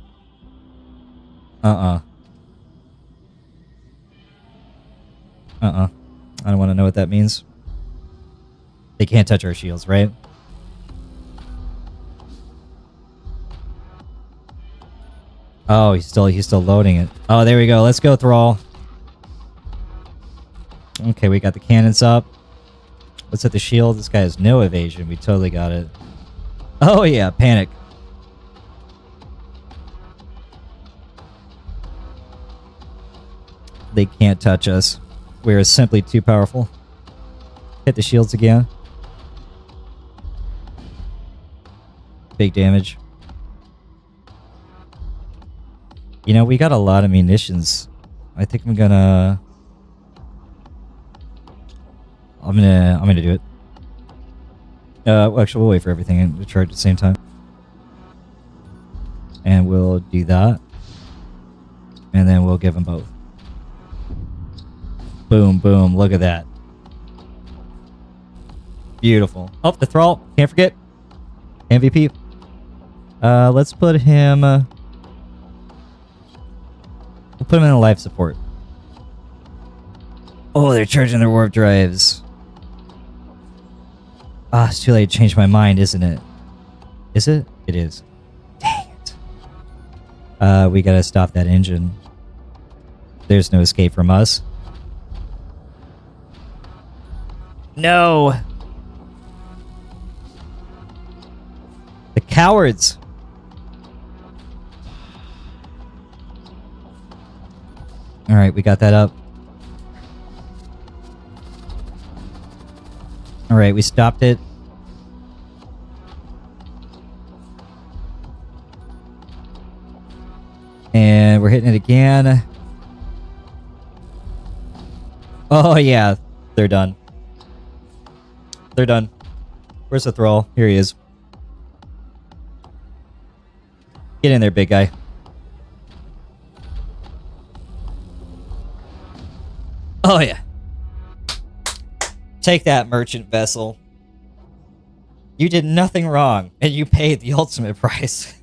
I don't want to know what that means. They can't touch our shields, right? Oh, he's still loading it. Oh, there we go. Let's go, Thrall. Okay, we got the cannons up. Let's hit the shield. This guy has no evasion. We totally got it. Oh, yeah. Panic. They can't touch us. We are simply too powerful. Hit the shields again. Big damage. You know, we got a lot of munitions. I think I'm gonna do it. Well, actually, we'll wait for everything to charge at the same time. And we'll do that. And then we'll give them both. Boom, boom. Look at that. Beautiful. Oh, the Thrall. Can't forget. MVP. Let's put him... we'll put him in a life support. Oh, they're charging their warp drives. Ah, it's too late to change my mind, isn't it? Is it? It is. Dang it. We gotta stop that engine. There's no escape from us. No! The cowards! Alright, we got that up. Alright, we stopped it. And we're hitting it again. Oh yeah, they're done. They're done. Where's the Thrall? Here he is. Get in there, big guy. Oh yeah. Take that, merchant vessel. You did nothing wrong, and you paid the ultimate price.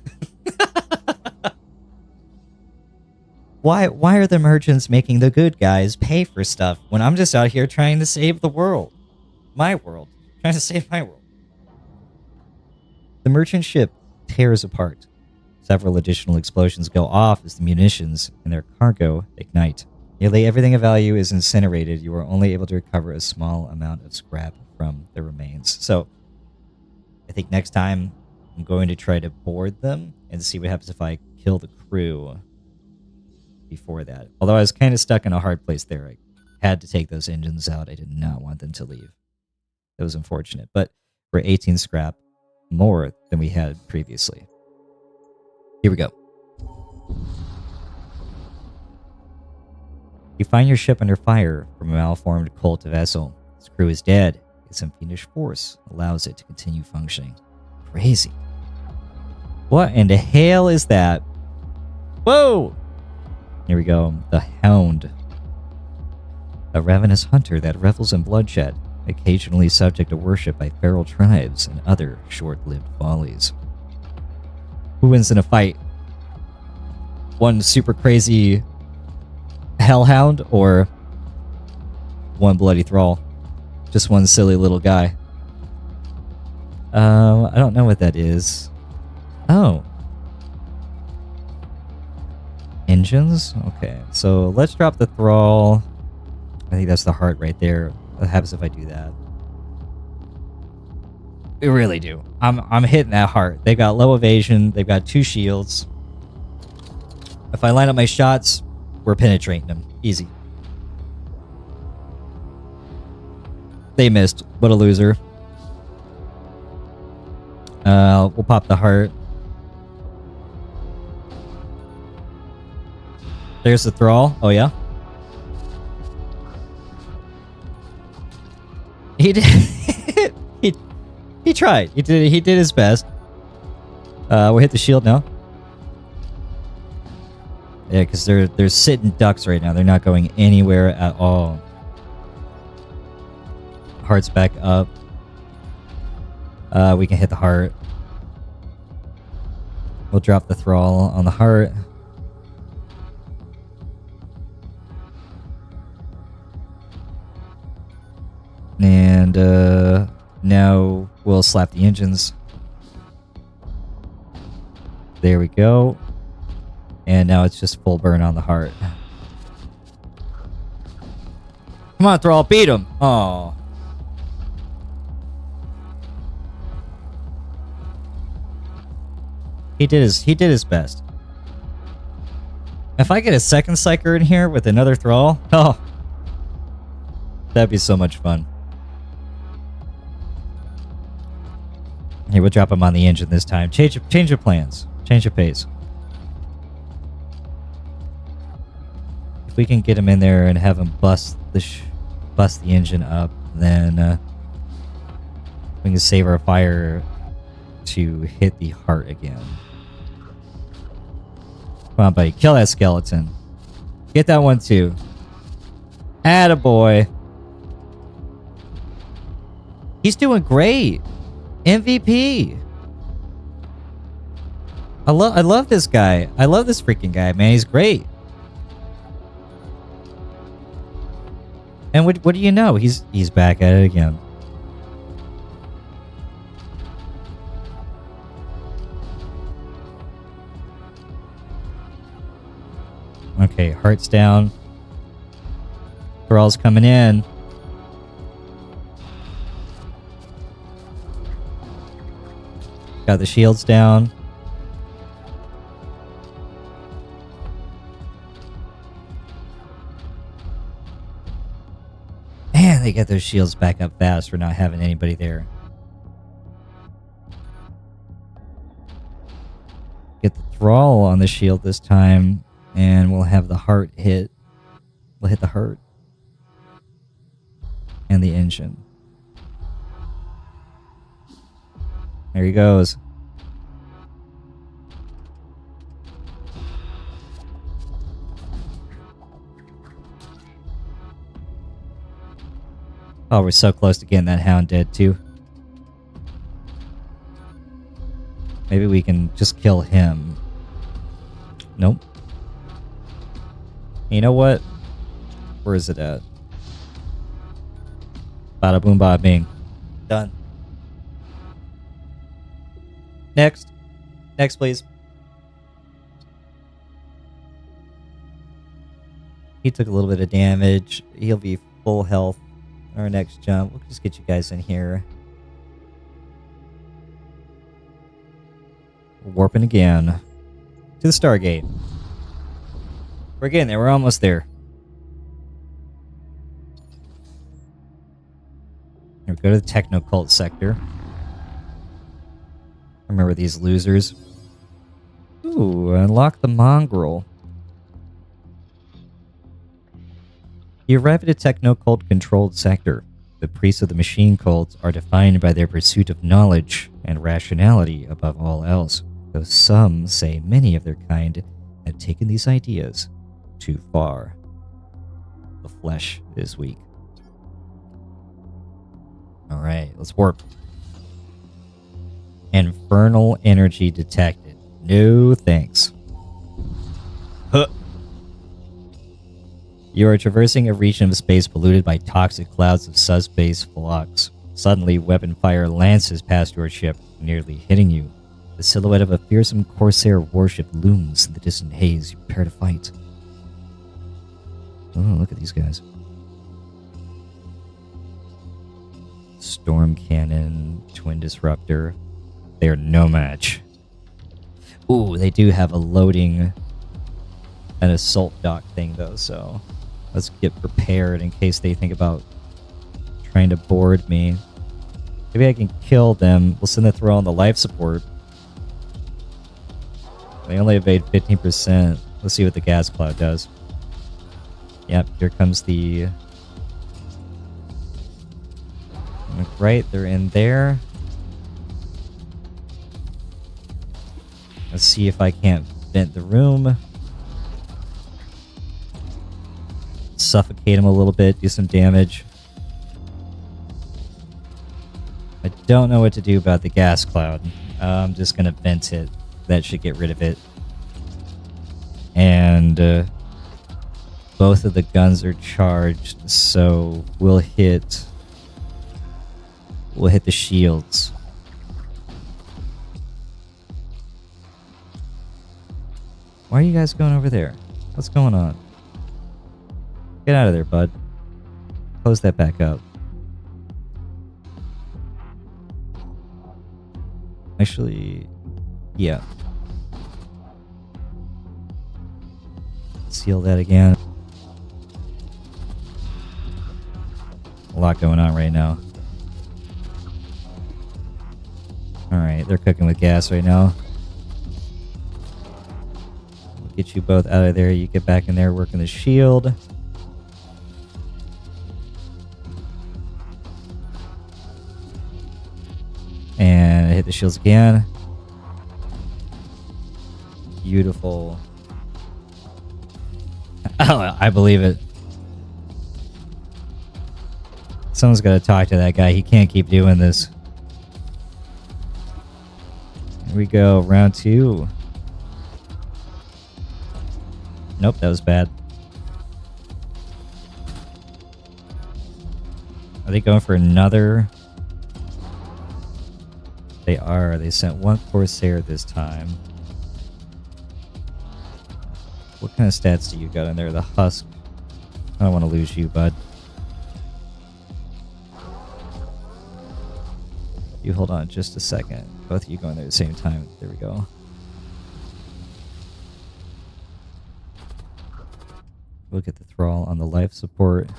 Why are the merchants making the good guys pay for stuff when I'm just out here trying to save the world? My world. Trying to save my world. The merchant ship tears apart. Several additional explosions go off as the munitions and their cargo ignite. Nearly everything of value is incinerated. You are only able to recover a small amount of scrap from the remains. So, I think next time I'm going to try to board them and see what happens if I kill the crew before that. Although I was kind of stuck in a hard place there. I had to take those engines out. I did not want them to leave. It was unfortunate. But we're 18 scrap more than we had previously. Here we go. You find your ship under fire from a malformed cult vessel. Its crew is dead. Some fiendish force allows it to continue functioning. Crazy. What in the hell is that? Whoa! Here we go. The Hound. A ravenous hunter that revels in bloodshed, occasionally subject to worship by feral tribes and other short-lived follies. Who wins in a fight? One super crazy hellhound or one bloody thrall? Just one silly little guy. I don't know what that is. Oh. Engines? Okay, so let's drop the thrall. I think that's the heart right there. What happens if I do that? We really do. I'm hitting that heart. They've got low evasion. They've got 2 shields. If I line up my shots, we're penetrating them. Easy. They missed. What a loser. We'll pop the heart. There's the thrall. Oh, yeah? He did. he tried. He did his best. We'll hit the shield now. Yeah, because they're sitting ducks right now. They're not going anywhere at all. Heart's back up. We can hit the heart. We'll drop the thrall on the heart. And now we'll slap the engines. There we go. And now it's just full burn on the heart. Come on, Thrall, beat him. Oh. He did his best. If I get a second Psyker in here with another Thrall, oh, that'd be so much fun. Hey, we'll drop him on the engine this time. Change your plans. Change your pace. If we can get him in there and have him bust the engine up, then we can save our fire to hit the heart again. Come on, buddy. Kill that skeleton. Get that one too. Attaboy. He's doing great. MVP. I love this guy. I love this freaking guy, man. He's great. And what do you know? He's back at it again. Okay, heart's down. Thrall's coming in. Got the shields down. Man, they get those shields back up fast for not having anybody there. Get the Thrall on the shield this time, and we'll have the heart hit. We'll hit the heart. And the engine. There he goes. Oh, we're so close to getting that hound dead too. Maybe we can just kill him. Nope. You know what? Where is it at? Bada boom, bada bing. Done. Next. Next, please. He took a little bit of damage. He'll be full health. Our next jump. We'll just get you guys in here. We're warping again. To the Stargate. We're getting there. We're almost there. Here we go to the Techno-Cult sector. Remember these losers. Ooh, unlock the mongrel. You arrive at a techno-cult-controlled sector. The priests of the machine cult are defined by their pursuit of knowledge and rationality above all else, though some say many of their kind have taken these ideas too far. The flesh is weak. Alright, let's warp. Infernal energy detected. No thanks. Huh. You are traversing a region of space polluted by toxic clouds of subspace flux. Suddenly, weapon fire lances past your ship, nearly hitting you. The silhouette of a fearsome Corsair warship looms in the distant haze. You prepare to fight. Oh, look at these guys. Storm Cannon, Twin Disruptor. They are no match. Ooh, they do have a loading an assault dock thing, though, so let's get prepared in case they think about trying to board me. Maybe I can kill them. We'll send the Thrall on the life support. They only evade 15%. Let's see what the gas cloud does. Yep, here comes the... Right, they're in there. Let's see if I can't vent the room. Suffocate him a little bit, do some damage. I don't know what to do about the gas cloud. I'm just gonna vent it. That should get rid of it. And both of the guns are charged, so we'll hit the shields. Why are you guys going over there? What's going on? Get out of there, bud. Close that back up. Actually, yeah. Seal that again. A lot going on right now. Alright. Alright, they're cooking with gas right now. We'll get you both out of there. You get back in there working the shield. And hit the shields again. Beautiful. Oh, I believe it. Someone's got to talk to that guy. He can't keep doing this. Here we go. Round 2. Nope, that was bad. Are they going for another? They are. They sent one Corsair this time. What kind of stats do you got in there? The Husk. I don't want to lose you, bud. You hold on just a second. Both of you going there at the same time. There we go. Look at the thrall on the life support.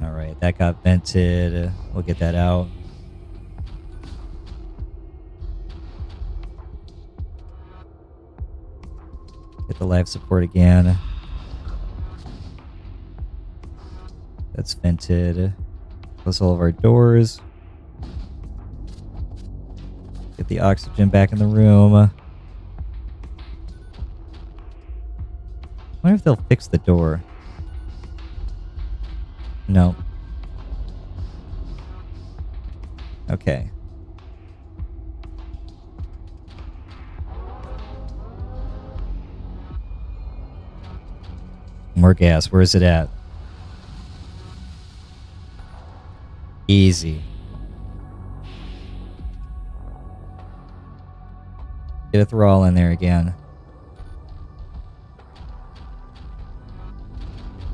Alright, that got vented. We'll get that out. Hit the life support again. That's vented. Close all of our doors. Get the oxygen back in the room. I wonder if they'll fix the door. No. Okay. More gas. Where is it at? Easy. Get a thrall in there again.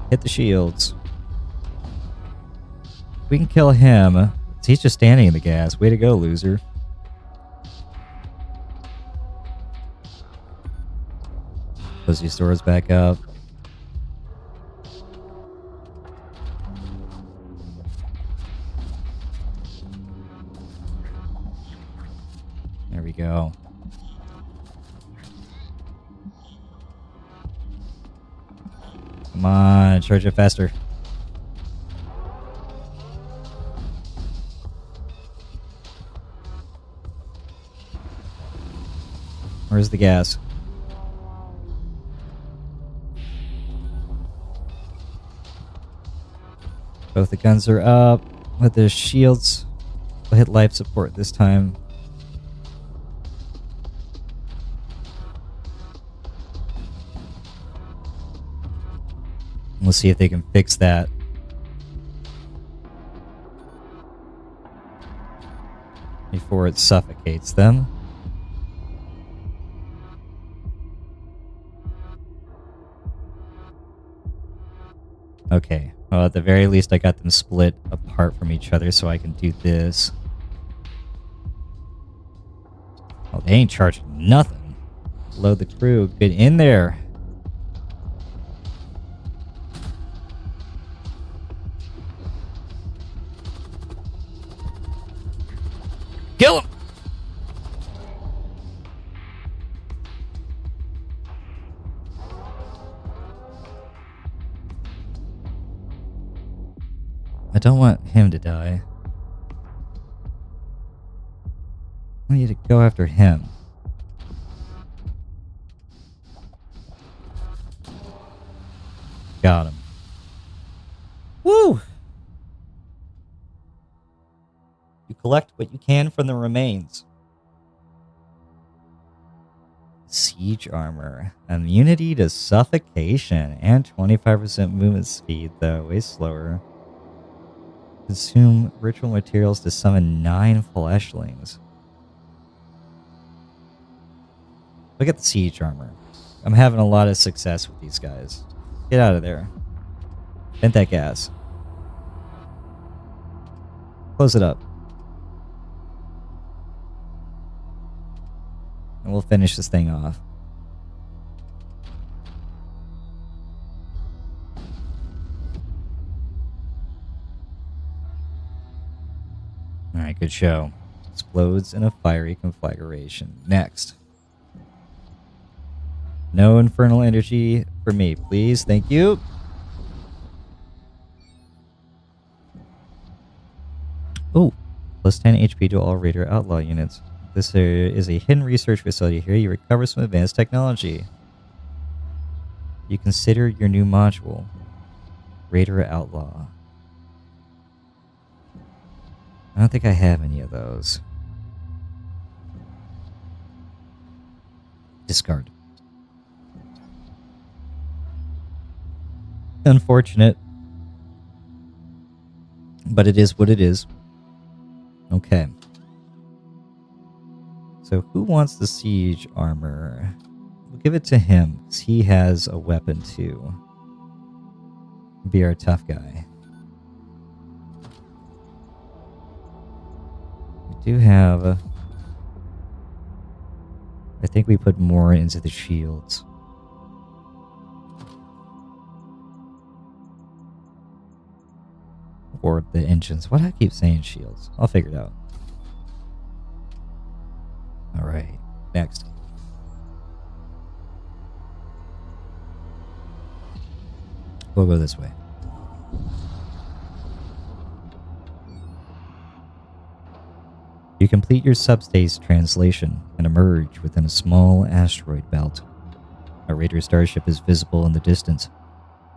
Hit the shields. We can kill him. He's just standing in the gas. Way to go, loser. Close these doors back up. There we go. Come on, charge it faster. Where's the gas? Both the guns are up. With the shields, we'll hit life support this time. We'll see if they can fix that. Before it suffocates them. Okay, well at the very least I got them split apart from each other so I can do this. Oh, they ain't charging nothing. Load the crew, get in there. Kill him! I don't want him to die. I need to go after him. Got him. Woo! You collect what you can from the remains. Siege armor. Immunity to suffocation and 25% movement speed, though. Way slower. Consume ritual materials to summon 9 fleshlings. Look at the siege armor. I'm having a lot of success with these guys. Get out of there. Vent that gas. Close it up. And we'll finish this thing off. Alright, good show. Explodes in a fiery conflagration. Next. No infernal energy for me, please. Thank you. Oh, plus 10 HP to all Raider Outlaw units. This is a hidden research facility here. You recover some advanced technology. You consider your new module. Raider Outlaw. I don't think I have any of those. Discard. Unfortunate. But it is what it is. Okay. So who wants the siege armor? We'll give it to him, because he has a weapon too. Be our tough guy. We do have... I think we put more into the shields. Or the engines. Why do I keep saying shields? I'll figure it out. Alright, next. We'll go this way. You complete your subspace translation and emerge within a small asteroid belt. A Raider starship is visible in the distance.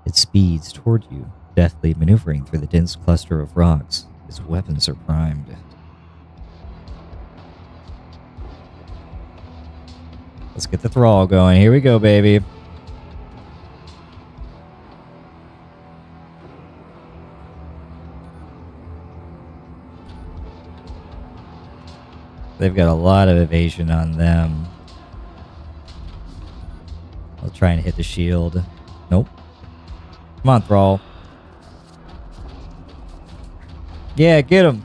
It speeds toward you, deftly maneuvering through the dense cluster of rocks. Its weapons are primed. Let's get the thrall going. Here we go, baby. They've got a lot of evasion on them. I'll try and hit the shield. Nope. Come on, Thrall. Yeah, get him.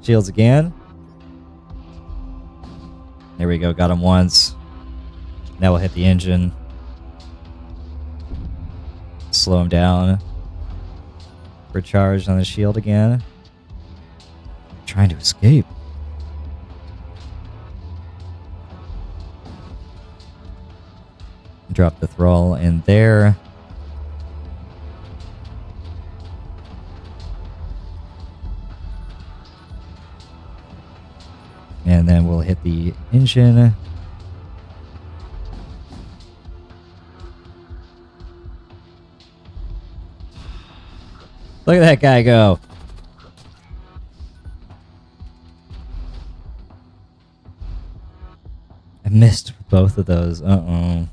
Shields again. There we go. Got him once. Now we'll hit the engine. Slow him down. Recharge on the shield again. Trying to escape. Drop the thrall in there. And then we'll hit the engine. Look at that guy go. I missed both of those. Uh-oh.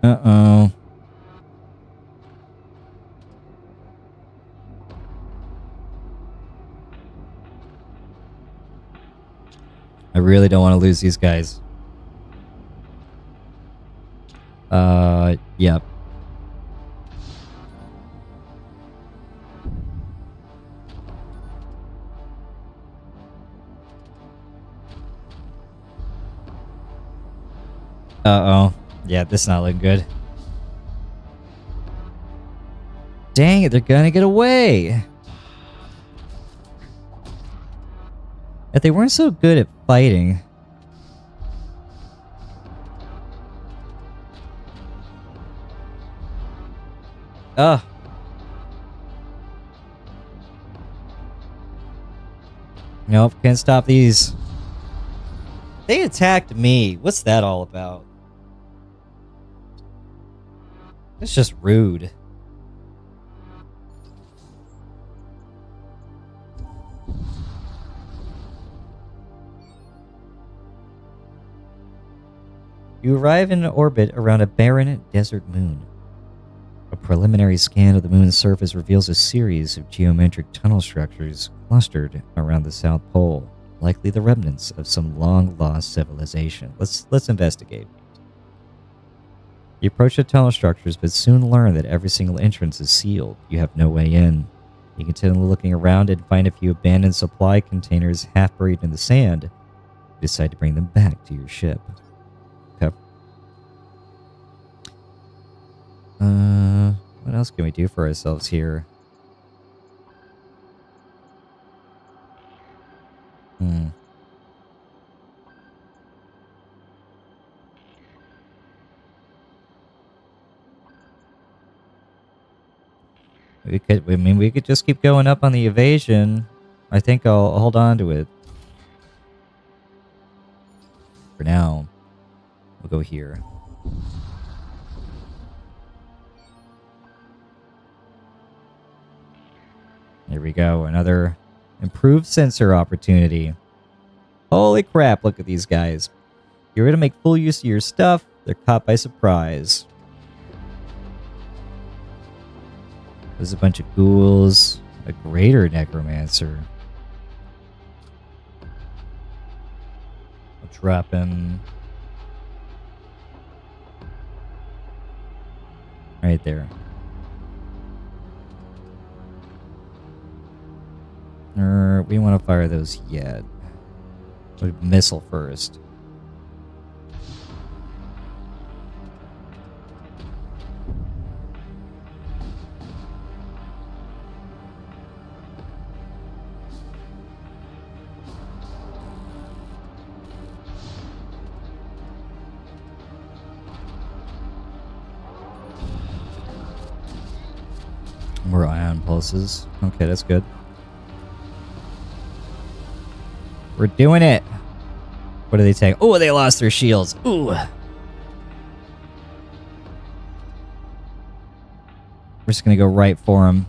Uh-oh. I really don't want to lose these guys. Yep. Uh-oh. Yeah, this is not looking good. Dang it, they're gonna get away! If they weren't so good at fighting... Ugh. Nope, can't stop these. They attacked me. What's that all about? It's just rude. You arrive in orbit around a barren desert moon. A preliminary scan of the moon's surface reveals a series of geometric tunnel structures clustered around the South Pole, likely the remnants of some long-lost civilization. Let's investigate. You approach the tunnel structures, but soon learn that every single entrance is sealed. You have no way in. You continue looking around and find a few abandoned supply containers half buried in the sand. You decide to bring them back to your ship. Okay. What else can we do for ourselves here? We could just keep going up on the evasion. I think I'll hold on to it. For now, we'll go here. There we go. Another improved sensor opportunity. Holy crap, look at these guys. You're going to make full use of your stuff. They're caught by surprise. There's a bunch of ghouls. A greater necromancer. I'll drop him right there. We want to fire those yet. Missile first. More ion pulses. Okay, that's good. We're doing it. What do they take? Oh, they lost their shields. Ooh. We're just going to go right for him.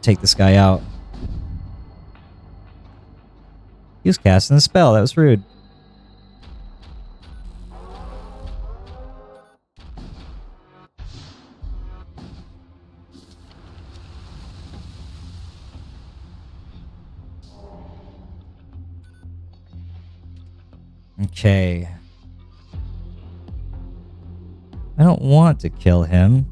Take this guy out. He was casting a spell. That was rude. Okay. I don't want to kill him.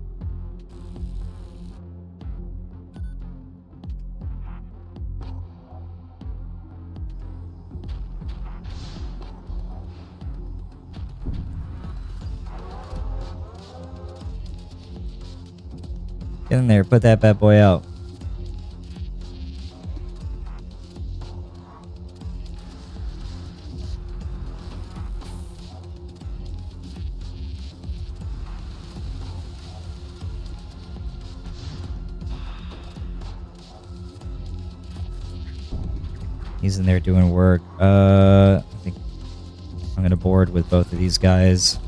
Get in there, put that bad boy out. He's in there doing work. I think I'm gonna board with both of these guys.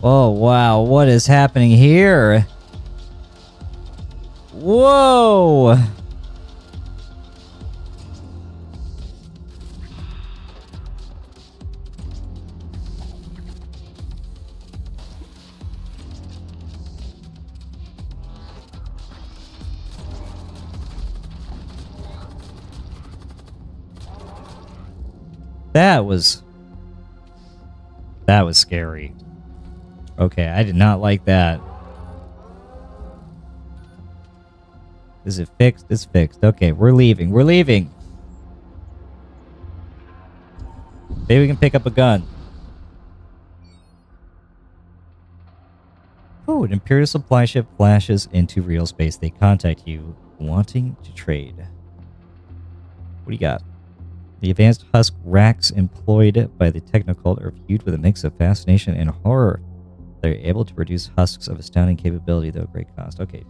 Oh, wow. What is happening here? Whoa! That was scary. Okay, I did not like that. Is it fixed? It's fixed. Okay, we're leaving. We're leaving. Maybe we can pick up a gun. Oh, an Imperial supply ship flashes into real space. They contact you, wanting to trade. What do you got? The advanced husk racks employed by the Technocult are viewed with a mix of fascination and horror. They're able to produce husks of astounding capability, though at great cost. Okay.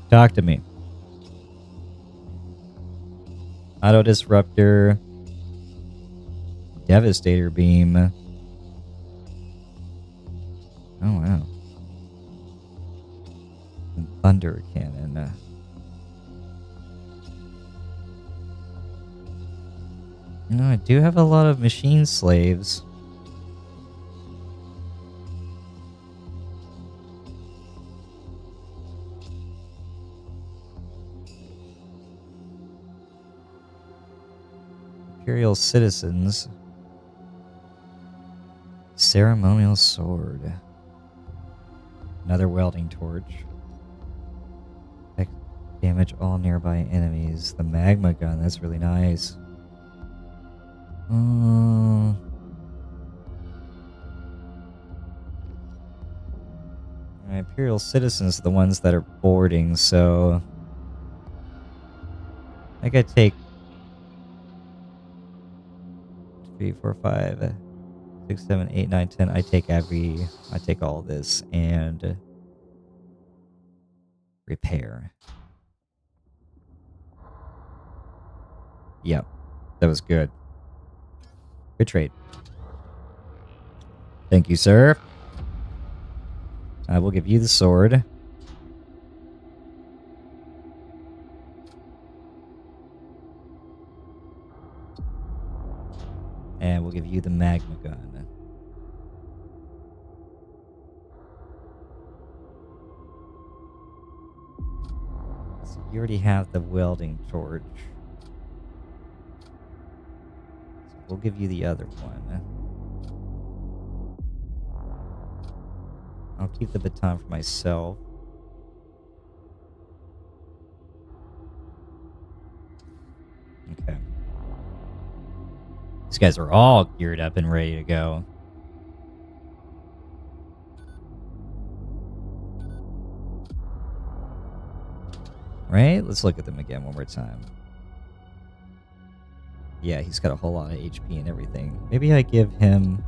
Talk to me. Auto Disruptor. Devastator Beam. Oh, wow. And Thunder Cannon. You know, I do have a lot of machine slaves. Imperial citizens. Ceremonial sword. Another welding torch. Damage all nearby enemies. The magma gun, that's really nice. Imperial citizens are the ones that are boarding, so I could take 3, 4, 5, 6, 7, 8, 9, 10. I take all this and repair. Yep, that was good. Good trade. Thank you, sir. I will give you the sword. And we'll give you the magma gun. So you already have the welding torch. So we'll give you the other one. I'll keep the baton for myself. Okay. These guys are all geared up and ready to go. Right? Let's look at them again one more time. Yeah, he's got a whole lot of HP and everything. Maybe I give him...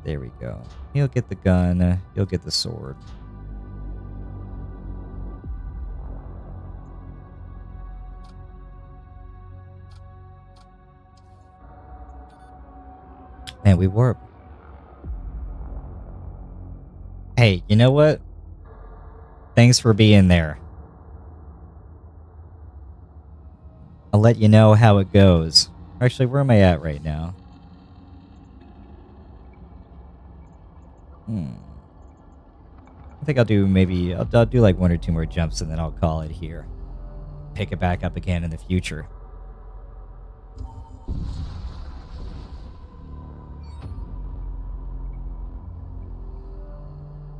There we go. He'll get the gun. He'll get the sword. Man, we warp. Hey, you know what? Thanks for being there. I'll let you know how it goes. Actually, where am I at right now? I think I'll do maybe... I'll do like 1 or 2 more jumps and then I'll call it here. Pick it back up again in the future.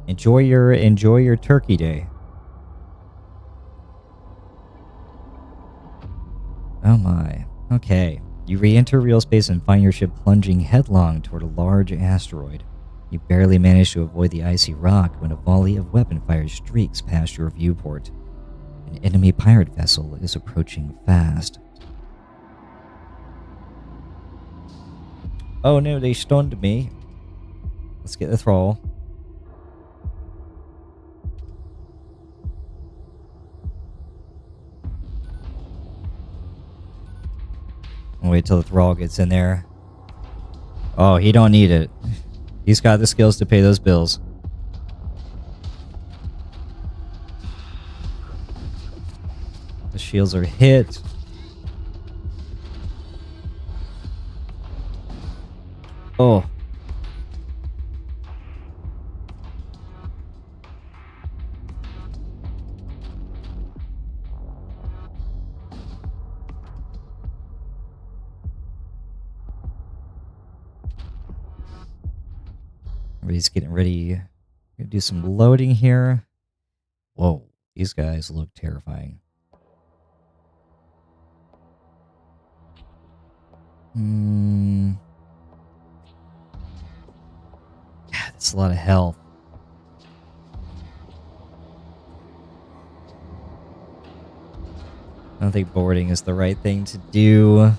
Enjoy your turkey day. Oh my. Okay. You re-enter real space and find your ship plunging headlong toward a large asteroid. You barely manage to avoid the icy rock when a volley of weapon fire streaks past your viewport. An enemy pirate vessel is approaching fast. Oh no, they stunned me. Let's get the thrall. I'll wait till the thrall gets in there. Oh, he don't need it. He's got the skills to pay those bills. The shields are hit. Oh. Everybody's getting ready. Gonna do some loading here. Whoa, these guys look terrifying. Yeah, that's a lot of health. I don't think boarding is the right thing to do.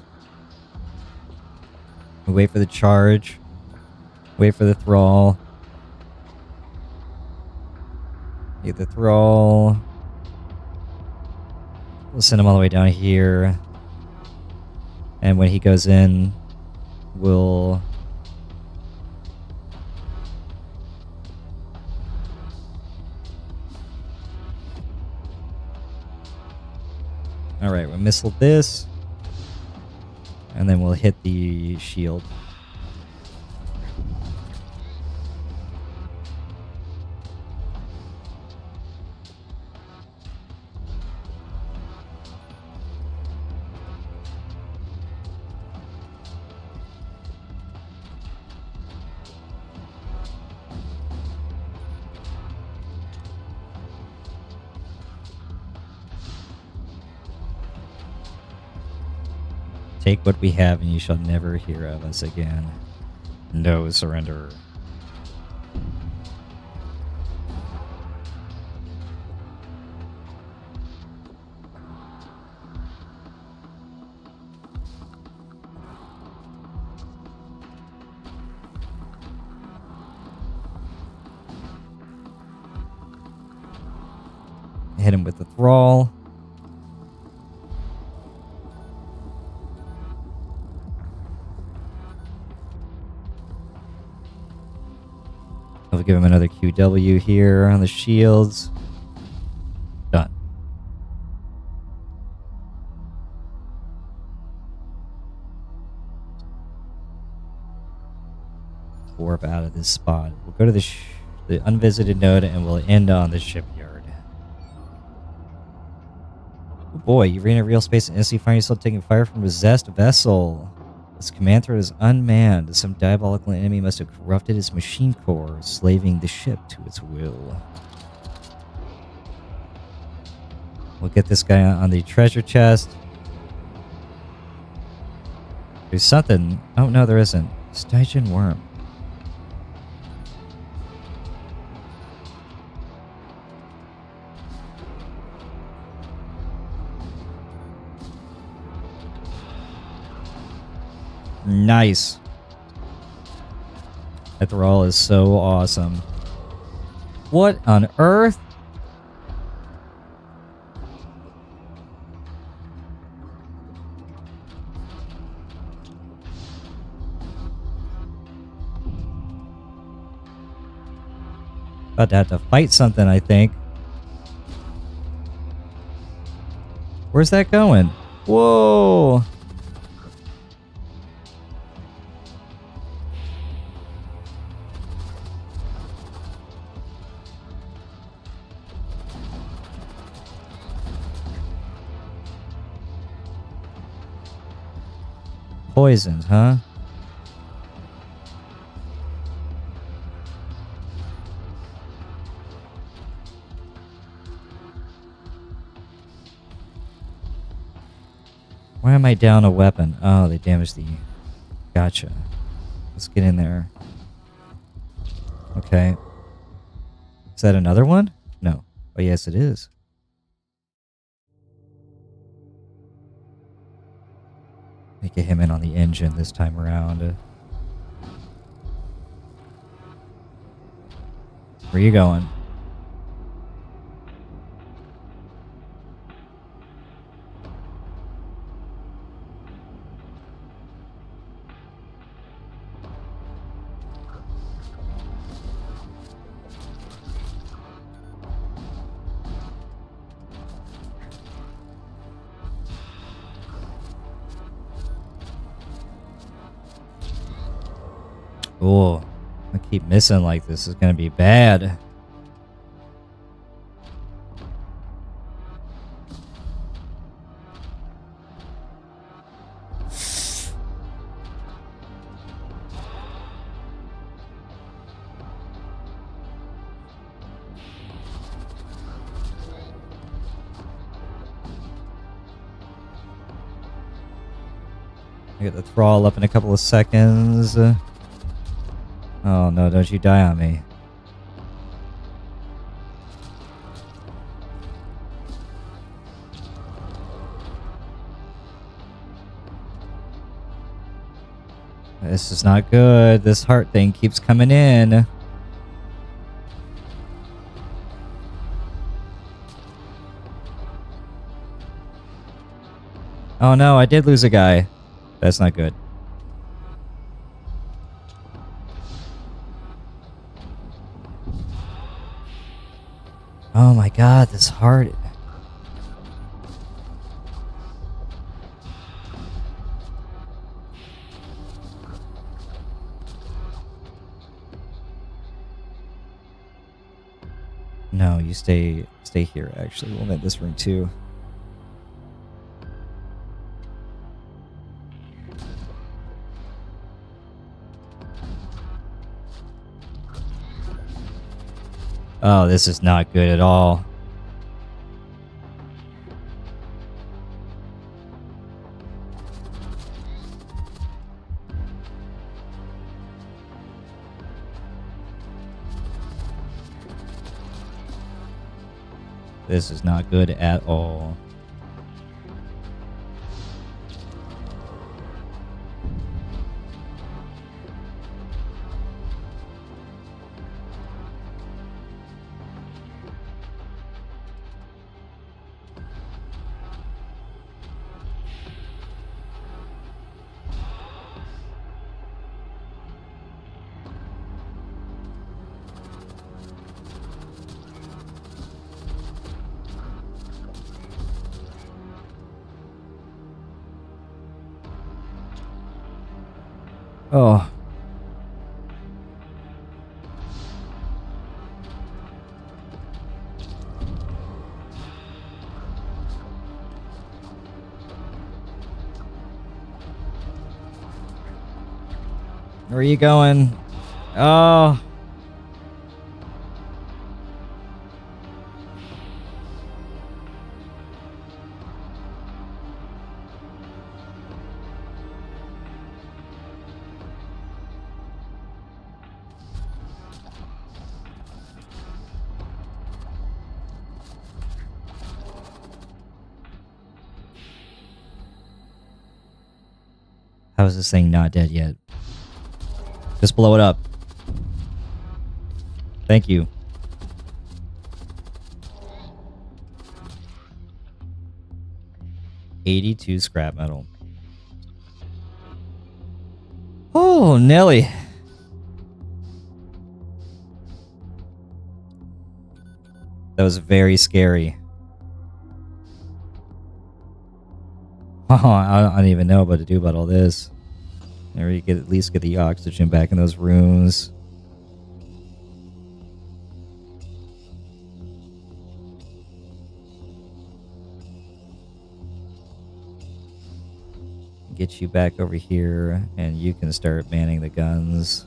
Wait for the charge. Wait for the thrall. Get the thrall. We'll send him all the way down here. And when he goes in, we'll... Alright, we'll missile this. And then we'll hit the shield. Take what we have, and you shall never hear of us again. No surrender. Hit him with the thrall. I'll give him another QW here on the shields. Done. Warp out of this spot. We'll go to the unvisited node and we'll end on the shipyard. Oh boy, you ran a real space and instantly find yourself taking fire from a possessed vessel. This command thread is unmanned. Some diabolical enemy must have corrupted its machine core, slaving the ship to its will. We'll get this guy on the treasure chest. There's something. Oh, no, there isn't. Stygian worm. Nice. That thrall is so awesome. What on earth? About to have to fight something, I think. Where's that going? Whoa! Poisoned, huh? Why am I down a weapon? Oh, they damaged the... Gotcha. Let's get in there. Okay. Is that another one? No. Oh, yes, it is. Get him in on the engine this time around. Where are you going? Oh, I keep missing like this is going to be bad. I get the thrall up in a couple of seconds. Oh no, don't you die on me. This is not good. This heart thing keeps coming in. Oh no, I did lose a guy. That's not good. Oh my god, this heart. No, you stay here actually. We'll make this room too. Oh, this is not good at all. This is not good at all. Oh. Where are you going? Oh. How is this thing not dead yet? Just blow it up. Thank you. $82 scrap metal. Oh, Nelly. That was very scary. Oh, I don't even know what to do about all this. There we get at least get the oxygen back in those rooms. Get you back over here, and you can start manning the guns.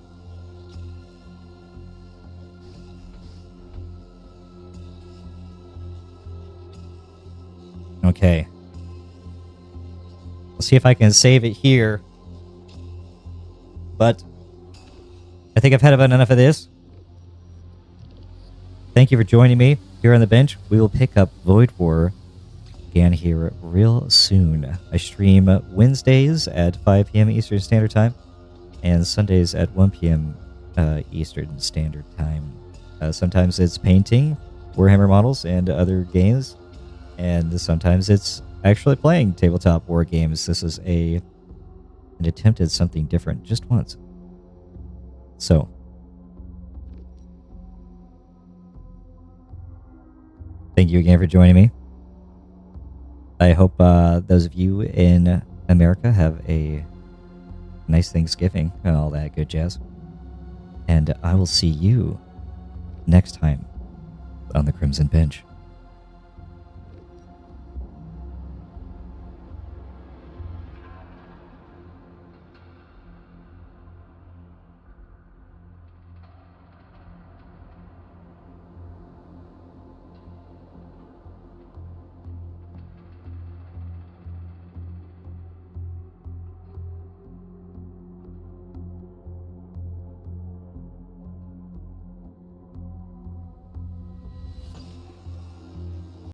Okay. Let's see if I can save it here. But I think I've had about enough of this. Thank you for joining me here on the bench. We will pick up Void War again here real soon. I stream Wednesdays at 5 p.m. Eastern Standard Time and Sundays at 1 p.m. Eastern Standard Time. Sometimes it's painting Warhammer models and other games, and sometimes it's actually playing tabletop war games. This is an attempt at something different just once. So, thank you again for joining me. I hope those of you in America have a nice Thanksgiving and all that good jazz. And I will see you next time on the Crimson Bench.